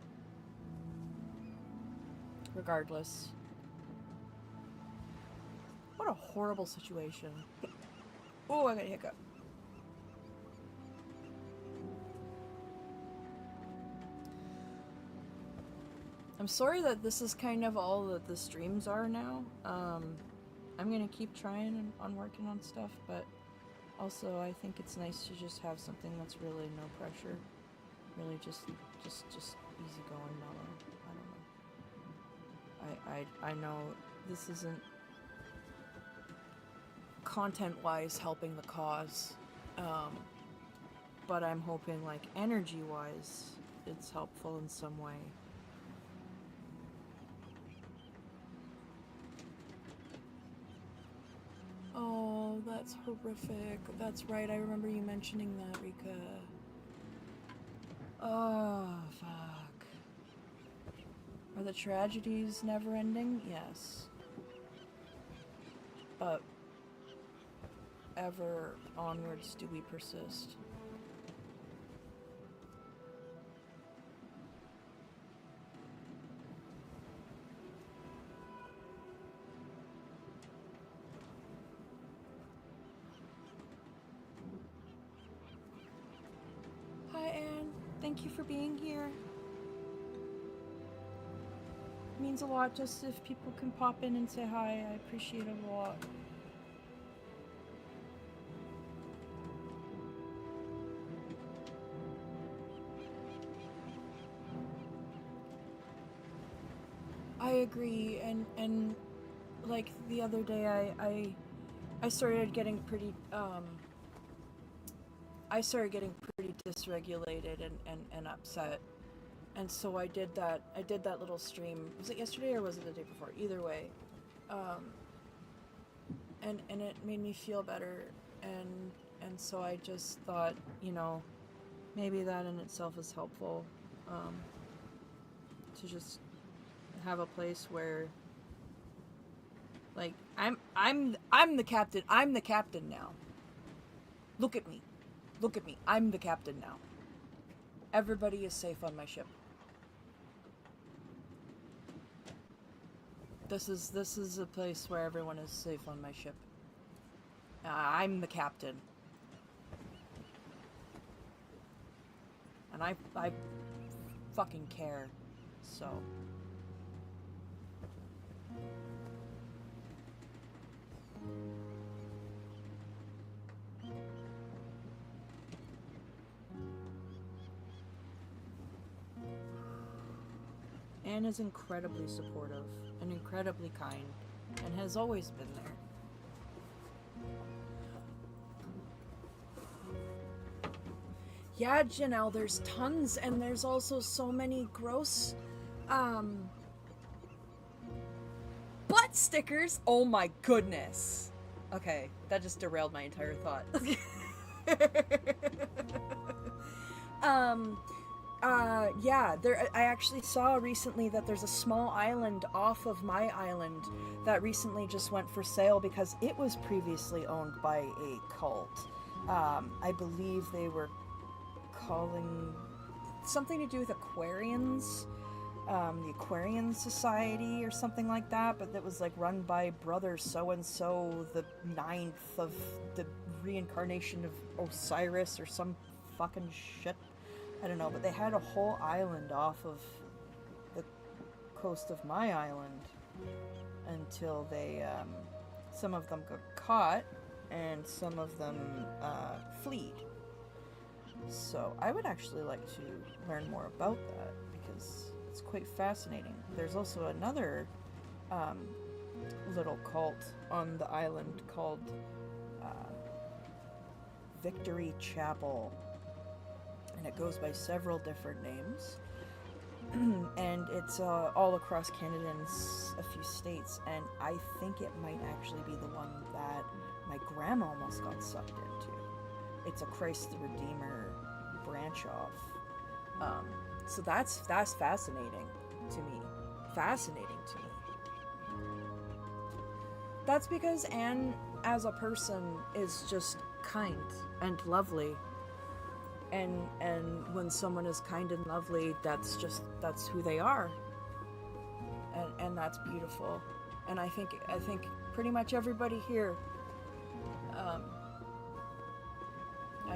[SPEAKER 1] Regardless. What a horrible situation. Oh, I got a hiccup. I'm sorry that this is kind of all that the streams are now. I'm gonna keep trying on working on stuff, but also I think it's nice to just have something that's really no pressure. Really just easy going, mellow. I don't know. I know this isn't content-wise helping the cause, but I'm hoping, like, energy-wise it's helpful in some way. Oh, that's horrific. That's right, I remember you mentioning that, Rika. Oh, fuck. Are the tragedies never ending? Yes. But ever onwards do we persist. Hi, Anne. Thank you for being here. means a lot just if people can pop in and say hi. I appreciate it a lot. I agree, and like the other day, I started getting pretty I started getting pretty dysregulated and upset, and so I did that little stream. Was it yesterday or was it the day before? Either way, um, and it made me feel better, and so I just thought, you know, maybe that in itself is helpful, um, to just have a place where, like, I'm the captain. I'm the captain now. Look at me. Look at me. I'm the captain now. Everybody is safe on my ship. This is a place where everyone is safe on my ship. I'm the captain. And I fucking care. So Anne is incredibly supportive and incredibly kind and has always been there. Yeah, Janelle, there's tons, and there's also so many gross butt stickers. Oh my goodness. Okay, that just derailed my entire thought. um yeah, there I actually saw recently that there's a small island off of my island that recently just went for sale because it was previously owned by a cult. I believe they were calling something to do with Aquarians, the Aquarian Society or something like that, but that was like run by brother so and so, the ninth of the reincarnation of Osiris or some fucking shit. I don't know, but they had a whole island off of the coast of my island until they, some of them got caught and some of them fleed. So I would actually like to learn more about that because it's quite fascinating. There's also another little cult on the island called Victory Chapel, and it goes by several different names. And it's all across Canada and a few states, and I think it might actually be the one that my grandma almost got sucked into. It's a Christ the Redeemer branch off. So that's fascinating to me. Fascinating to me. That's because Anne, as a person, is just kind and lovely. And when someone is kind and lovely, that's who they are. And that's beautiful. And I think pretty much everybody here, I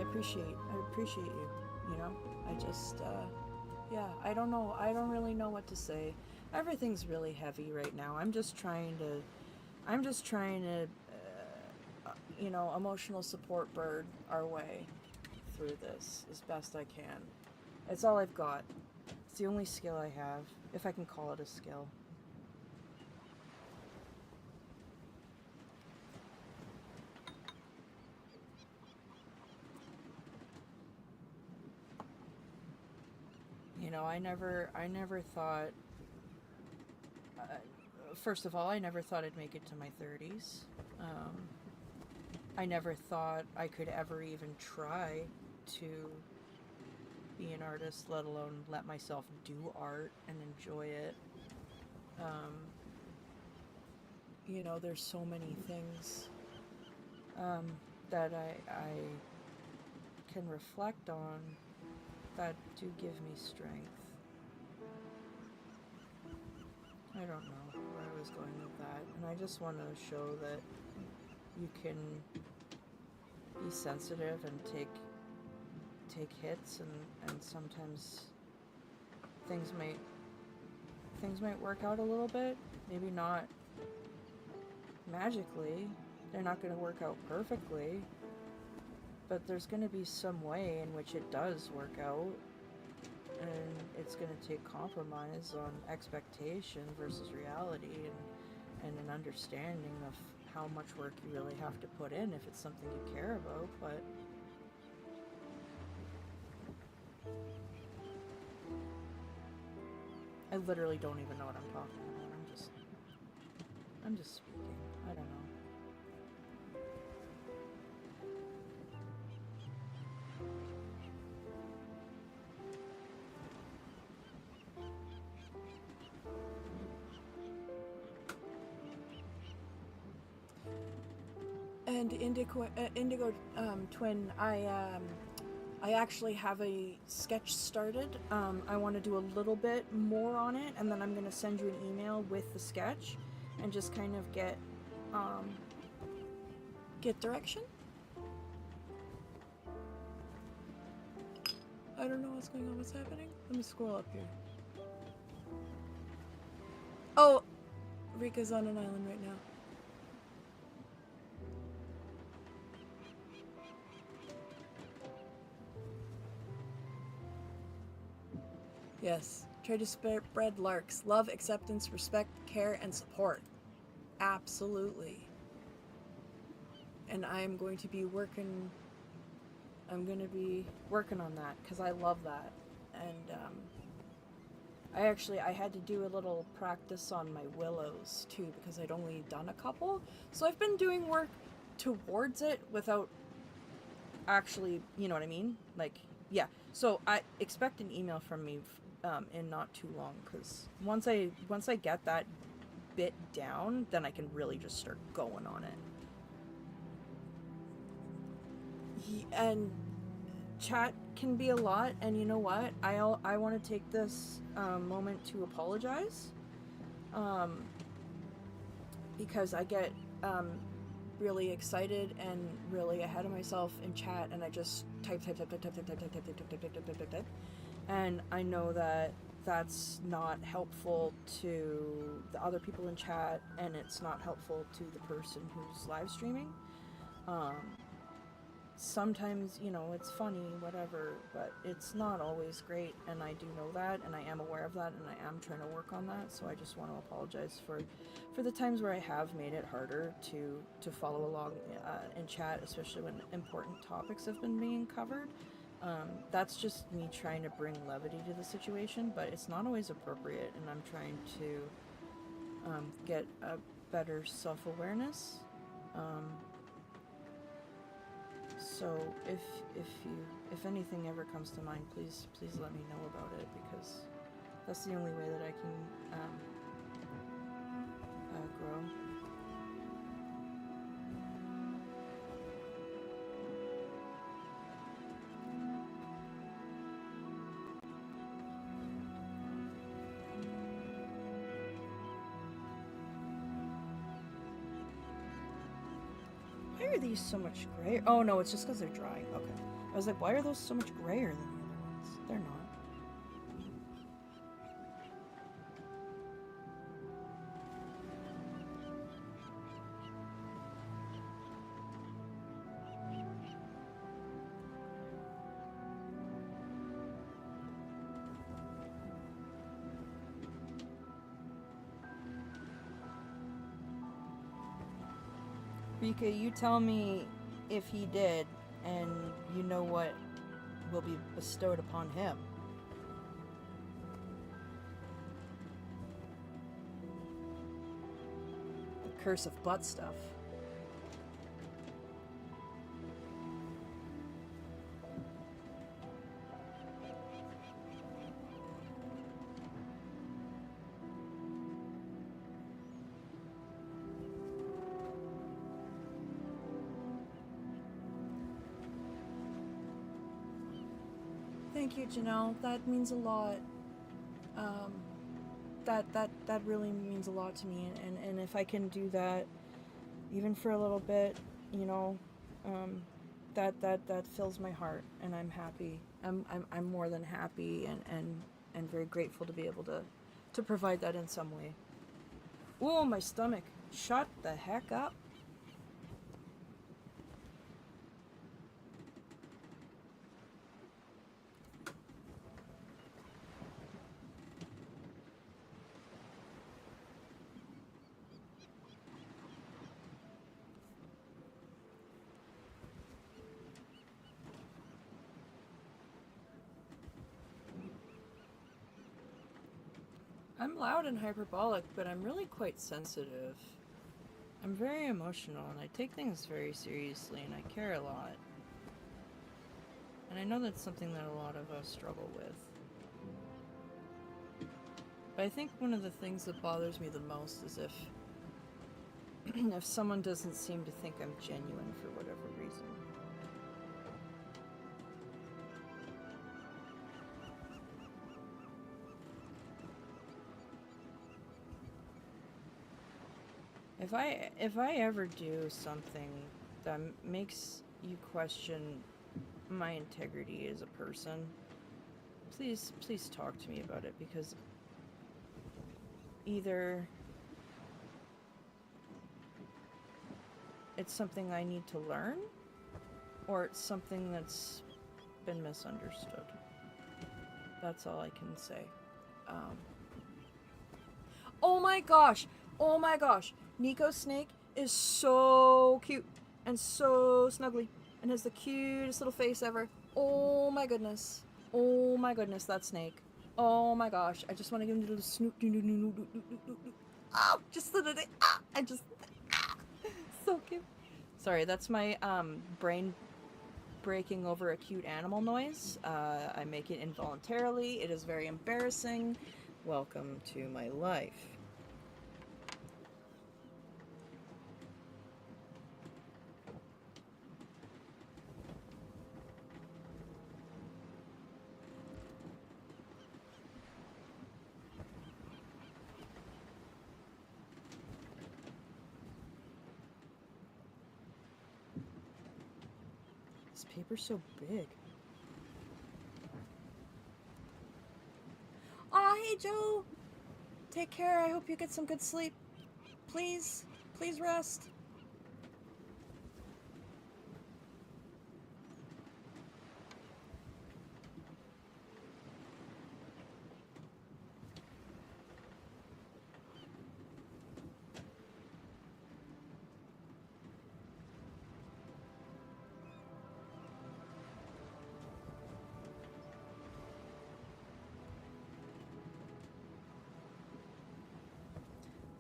[SPEAKER 1] appreciate you, you know? I just, yeah, I don't know. I don't really know what to say. Everything's really heavy right now. I'm just trying to, you know, emotional support bird our way through this as best I can. It's all I've got. It's the only skill I have, if I can call it a skill. You know, I never thought, first of all, I never thought I'd make it to my 30s. I never thought I could ever even try to be an artist, let alone let myself do art and enjoy it. You know, there's so many things that I can reflect on that do give me strength. I don't know where I was going with that, and I just want to show that you can be sensitive and take hits, and sometimes things things might work out a little bit. Maybe not magically. They're not going to work out perfectly. But there's going to be some way in which it does work out. And it's going to take compromise on expectation versus reality, and an understanding of how much work you really have to put in if it's something you care about. But I literally don't even know what I'm talking about. I'm just speaking. I don't know. And Indigo Twin, I actually have a sketch started. I want to do a little bit more on it, and then I'm going to send you an email with the sketch, and just kind of get direction. I don't know what's going on. What's happening? Let me scroll up here. Oh, Rika's on an island right now. Yes. Try to spread larks. Love, acceptance, respect, care, and support. Absolutely. And I'm going to be working on that because I love that. And I had to do a little practice on my willows too, because I'd only done a couple. So I've been doing work towards it without actually, you know what I mean? Like, yeah. So I expect an email from me in not too long, because once I get that bit down, then I can really just start going on it. And chat can be a lot, and you know what? I want to take this moment to apologize, because I get really excited and really ahead of myself in chat, and I just type, and I know that that's not helpful to the other people in chat, and it's not helpful to the person who's live streaming. Sometimes, it's funny, whatever, but it's not always great, and I do know that, and I am aware of that, and I am trying to work on that. So I just want to apologize for the times where I have made it harder to follow along in chat, especially when important topics have been being covered. That's just me trying to bring levity to the situation, but it's not always appropriate, and I'm trying to get a better self-awareness. So if anything ever comes to mind, please let me know about it, because that's the only way that I can grow. Why are these so much grayer? Oh no, it's just because they're drying. Okay. I was like, why are those so much grayer than the other ones? They're not. Rika, you tell me if he did, and you know what will be bestowed upon him. The curse of butt stuff. Thank you, Janelle. That means a lot. That really means a lot to me, and if I can do that, even for a little bit, that fills my heart, and I'm happy. I'm more than happy, and very grateful to be able to to provide that in some way. Oh, my stomach. Shut the heck up. I'm loud and hyperbolic, but I'm really quite sensitive. I'm very emotional and I take things very seriously and I care a lot. And I know that's something that a lot of us struggle with. But I think one of the things that bothers me the most is if if someone doesn't seem to think I'm genuine for whatever reason. If I ever do something that makes you question my integrity as a person, please talk to me about it, because either it's something I need to learn or it's something that's been misunderstood. That's all I can say. Oh my gosh! Oh my gosh! Nico Snake is so cute and so snuggly and has the cutest little face ever. Oh my goodness. Oh my goodness, that snake. Oh my gosh. I just want to give him a little snoot. Oh, just so that I just so cute. Sorry, that's my brain breaking over a cute animal noise. I make it involuntarily. It is very embarrassing. Welcome to my life. This paper's so big. Aw, hey Joe! Take care, I hope you get some good sleep. Please, please rest.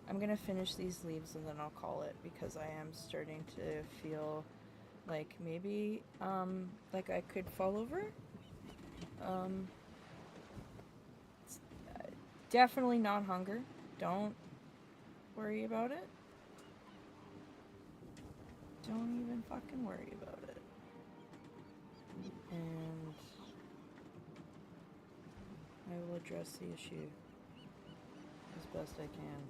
[SPEAKER 1] I'm gonna finish these leaves and then I'll call it, because I am starting to feel like maybe, like I could fall over. Definitely not hunger. Don't worry about it. Don't even fucking worry about it. And I will address the issue as best I can.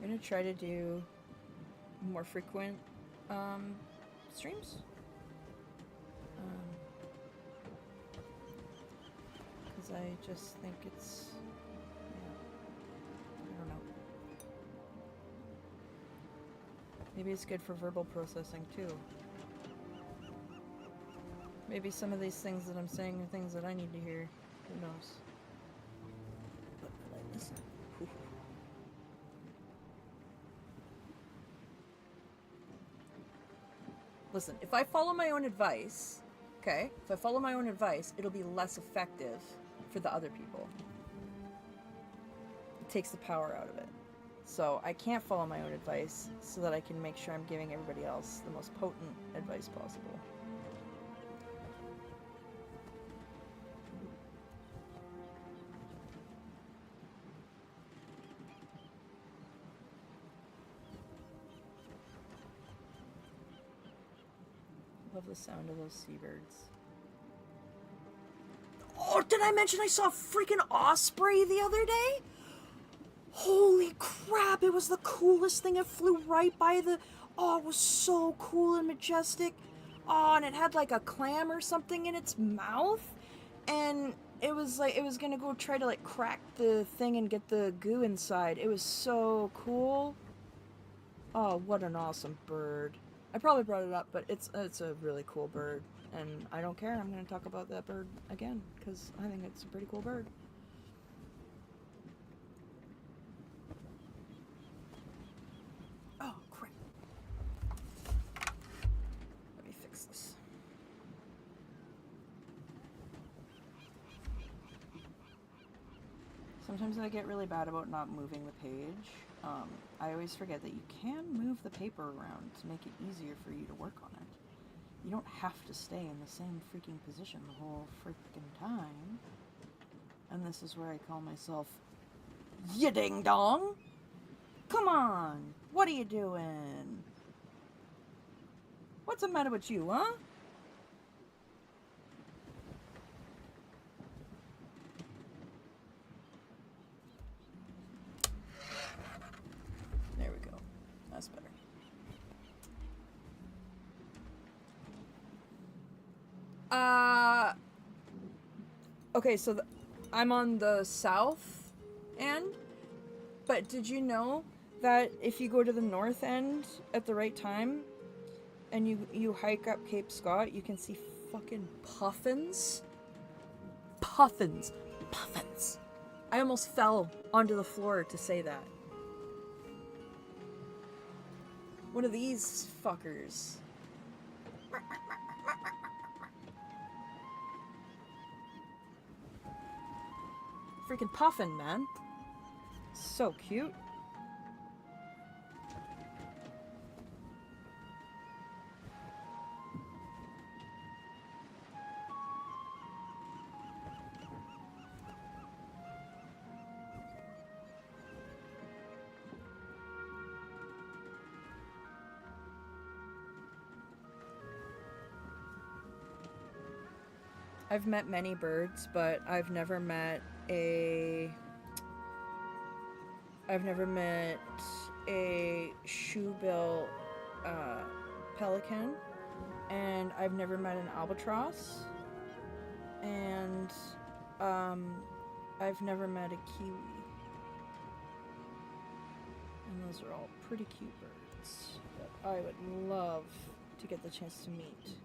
[SPEAKER 1] I'm gonna try to do more frequent streams. Because I just think it's, I don't know. Maybe it's good for verbal processing too. Maybe some of these things that I'm saying are things that I need to hear. Who knows? But I listen. Listen, if I follow my own advice, okay? If I follow my own advice, it'll be less effective for the other people. It takes the power out of it. So I can't follow my own advice so that I can make sure I'm giving everybody else the most potent advice possible. Love the sound of those seabirds. Oh, did I mention I saw a freaking osprey the other day? Holy crap, it was the coolest thing. It flew right by the... Oh, it was so cool and majestic. Oh, and it had like a clam or something in its mouth. And it was like, it was gonna go try to like crack the thing and get the goo inside. It was so cool. Oh, what an awesome bird. I probably brought it up, but it's a really cool bird. And I don't care. I'm going to talk about that bird again because I think it's a pretty cool bird. Oh, crap. Let me fix this. Sometimes I get really bad about not moving the page. I always forget that you can move the paper around to make it easier for you to work on it. You don't have to stay in the same freaking position the whole freaking time. And this is where I call myself ya ding dong. Come on, what are you doing? What's the matter with you, huh? There we go. That's better. Okay, so I'm on the south end, but did you know that if you go to the north end at the right time and you hike up Cape Scott, you can see fucking puffins? Puffins. Puffins. I almost fell onto the floor to say that. One of these fuckers. Freaking puffin, man. So cute. I've met many birds, but I've never met a shoebill pelican, and I've never met an albatross, and I've never met a kiwi. And those are all pretty cute birds that I would love to get the chance to meet.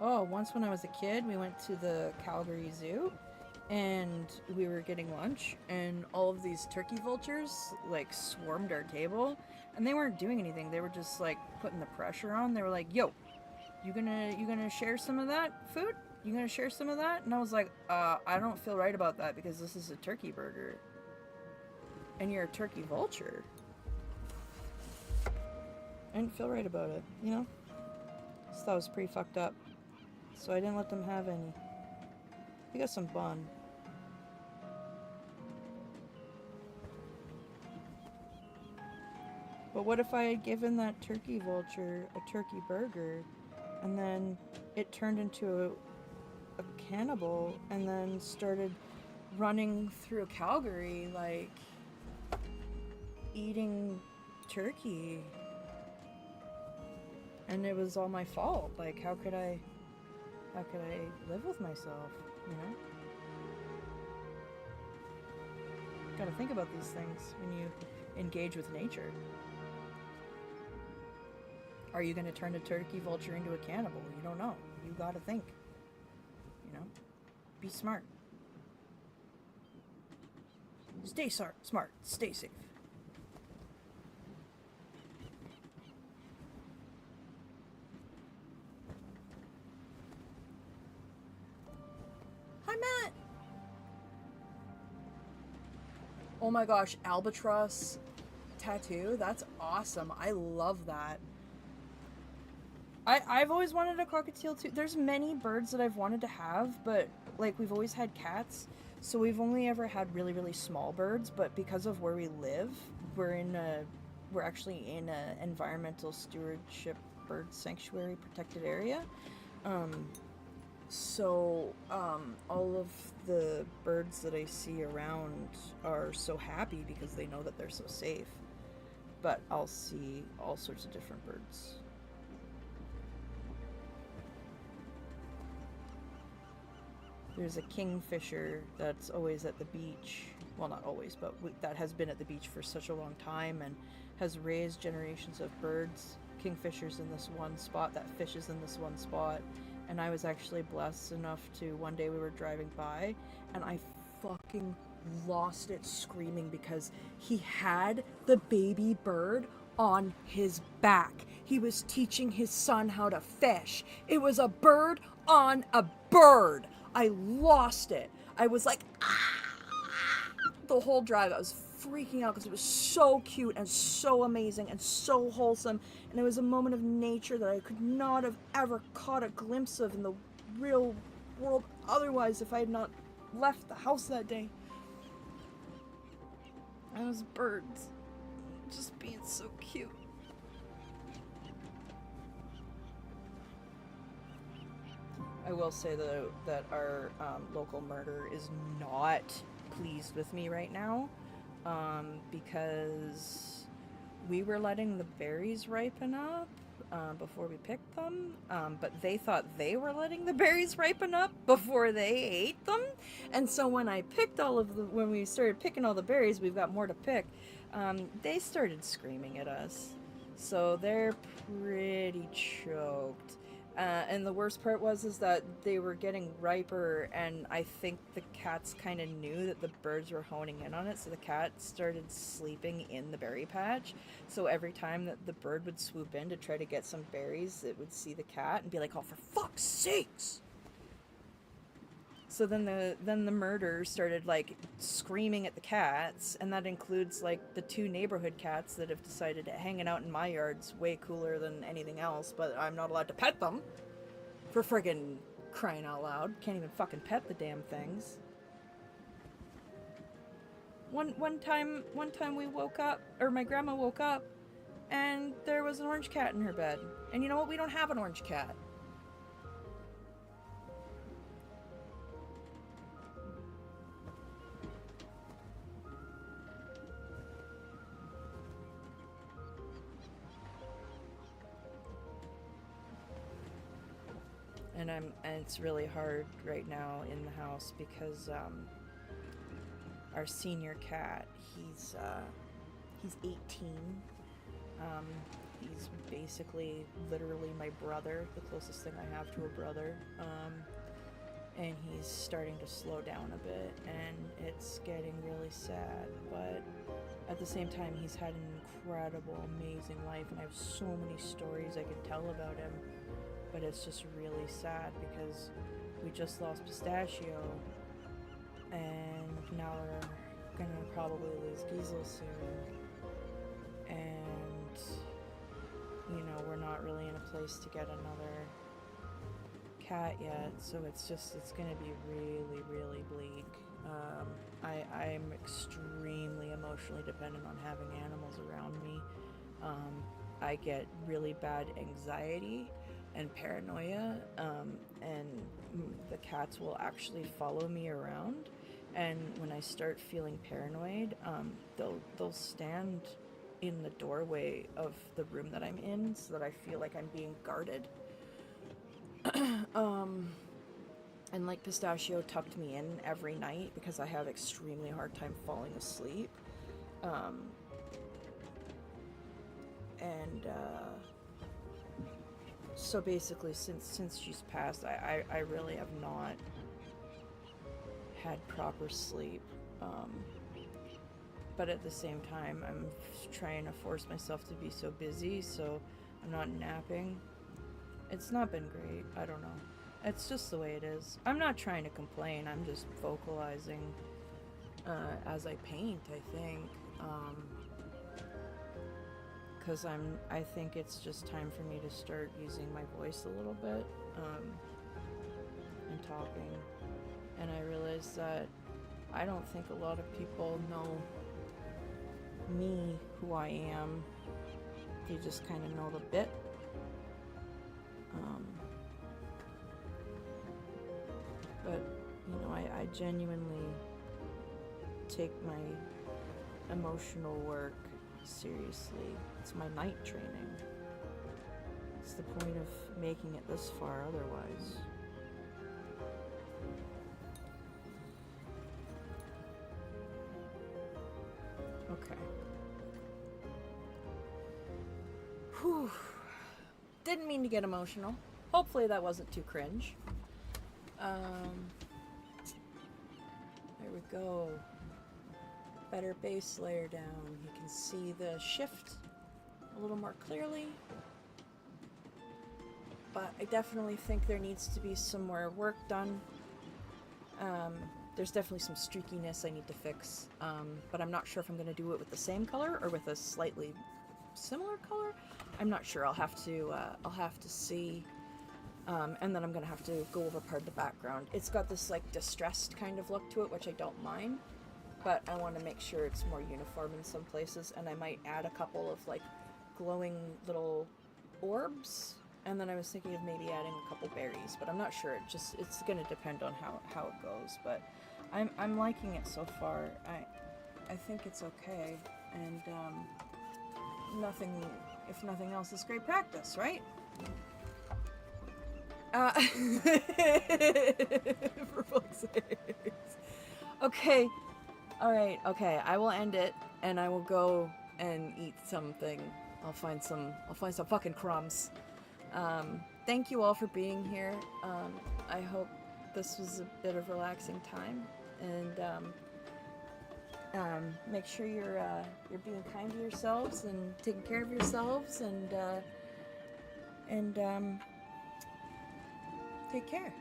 [SPEAKER 1] Oh, once when I was a kid, we went to the Calgary Zoo and we were getting lunch, and all of these turkey vultures like swarmed our table, and they weren't doing anything. They were just like putting the pressure on. They were like, "Yo, you gonna share some of that food? You gonna share some of that?" And I was like, I don't feel right about that because this is a turkey burger and you're a turkey vulture." I didn't feel right about it, you know? So that was pretty fucked up. So I didn't let them have any. We got some bun. But what if I had given that turkey vulture a turkey burger and then it turned into a cannibal and then started running through Calgary like eating turkey? And it was all my fault. Like, how could I live with myself, you know? Gotta think about these things when you engage with nature. Are you gonna turn a turkey vulture into a cannibal? You don't know. You gotta think. You know? Be smart. Stay smart. Stay safe. Hi, Matt! Oh my gosh, albatross tattoo? That's awesome. I love that. I've always wanted a cockatiel too. There's many birds that I've wanted to have, but like we've always had cats, so we've only ever had really, really small birds, but because of where we live, we're actually in a environmental stewardship bird sanctuary protected area. So, all of the birds that I see around are so happy because they know that they're so safe. But I'll see all sorts of different birds. There's a kingfisher that's always at the beach. Well, not always, but that has been at the beach for such a long time and has raised generations of birds. Kingfishers in this one spot, that fishes in this one spot. And I was actually blessed enough to, one day we were driving by and I fucking lost it screaming because he had the baby bird on his back. He was teaching his son how to fish. It was a bird on a bird. I lost it. I was like, ah! The whole drive. I was freaking out because it was so cute and so amazing and so wholesome. And it was a moment of nature that I could not have ever caught a glimpse of in the real world otherwise if I had not left the house that day. And those birds just being so cute. I will say though that our local murder is not pleased with me right now, because we were letting the berries ripen up before we picked them, but they thought they were letting the berries ripen up before they ate them. And so when when we started picking all the berries, we've got more to pick, they started screaming at us. So they're pretty choked. And the worst part is that they were getting riper, and I think the cats kind of knew that the birds were honing in on it, so the cat started sleeping in the berry patch. So every time that the bird would swoop in to try to get some berries, it would see the cat and be like, "Oh, for fuck's sakes!" So then the murderer started like screaming at the cats, and that includes like the two neighborhood cats that have decided that hanging out in my yard's way cooler than anything else, but I'm not allowed to pet them. For friggin' crying out loud. Can't even fucking pet the damn things. One time we woke up, or my grandma woke up, and there was an orange cat in her bed. And you know what? We don't have an orange cat. And it's really hard right now in the house because our senior cat, he's 18. He's basically literally my brother, the closest thing I have to a brother. And he's starting to slow down a bit, and it's getting really sad, but at the same time he's had an incredible, amazing life, and I have so many stories I could tell about him. But it's just really sad because we just lost Pistachio, and now we're gonna probably lose Giesel soon. And, you know, we're not really in a place to get another cat yet, so it's gonna be really, really bleak. I'm extremely emotionally dependent on having animals around me. I get really bad anxiety and paranoia, and the cats will actually follow me around, and when I start feeling paranoid, they'll stand in the doorway of the room that I'm in so that I feel like I'm being guarded. And like Pistachio tucked me in every night because I have extremely hard time falling asleep. So basically, since she's passed, I really have not had proper sleep. But at the same time, I'm trying to force myself to be so busy, so I'm not napping. It's not been great. I don't know. It's just the way it is. I'm not trying to complain. I'm just vocalizing as I paint, I think. Because I think it's just time for me to start using my voice a little bit, and talking. And I realized that I don't think a lot of people know me, who I am. They just kind of know the bit. But, you know, I genuinely take my emotional work seriously. It's my night training. What's the point of making it this far otherwise? Okay. Whew. Didn't mean to get emotional. Hopefully that wasn't too cringe. There we go. Better base layer down. You can see the shift a little more clearly. But I definitely think there needs to be some more work done. There's definitely some streakiness I need to fix, but I'm not sure if I'm going to do it with the same color or with a slightly similar color. I'm not sure. I'll have to see, and then I'm going to have to go over part of the background. It's got this like distressed kind of look to it, which I don't mind, but I want to make sure it's more uniform in some places, and I might add a couple of like glowing little orbs. And then I was thinking of maybe adding a couple berries, but I'm not sure. It's going to depend on how it goes. But I'm liking it so far. I think it's okay, and if nothing else, is great practice, right? For fuck's sake. Okay, all right. Okay, I will end it, and I will go and eat something. I'll find some fucking crumbs. Thank you all for being here. I hope this was a bit of relaxing time, and make sure you're being kind to yourselves and taking care of yourselves, and take care.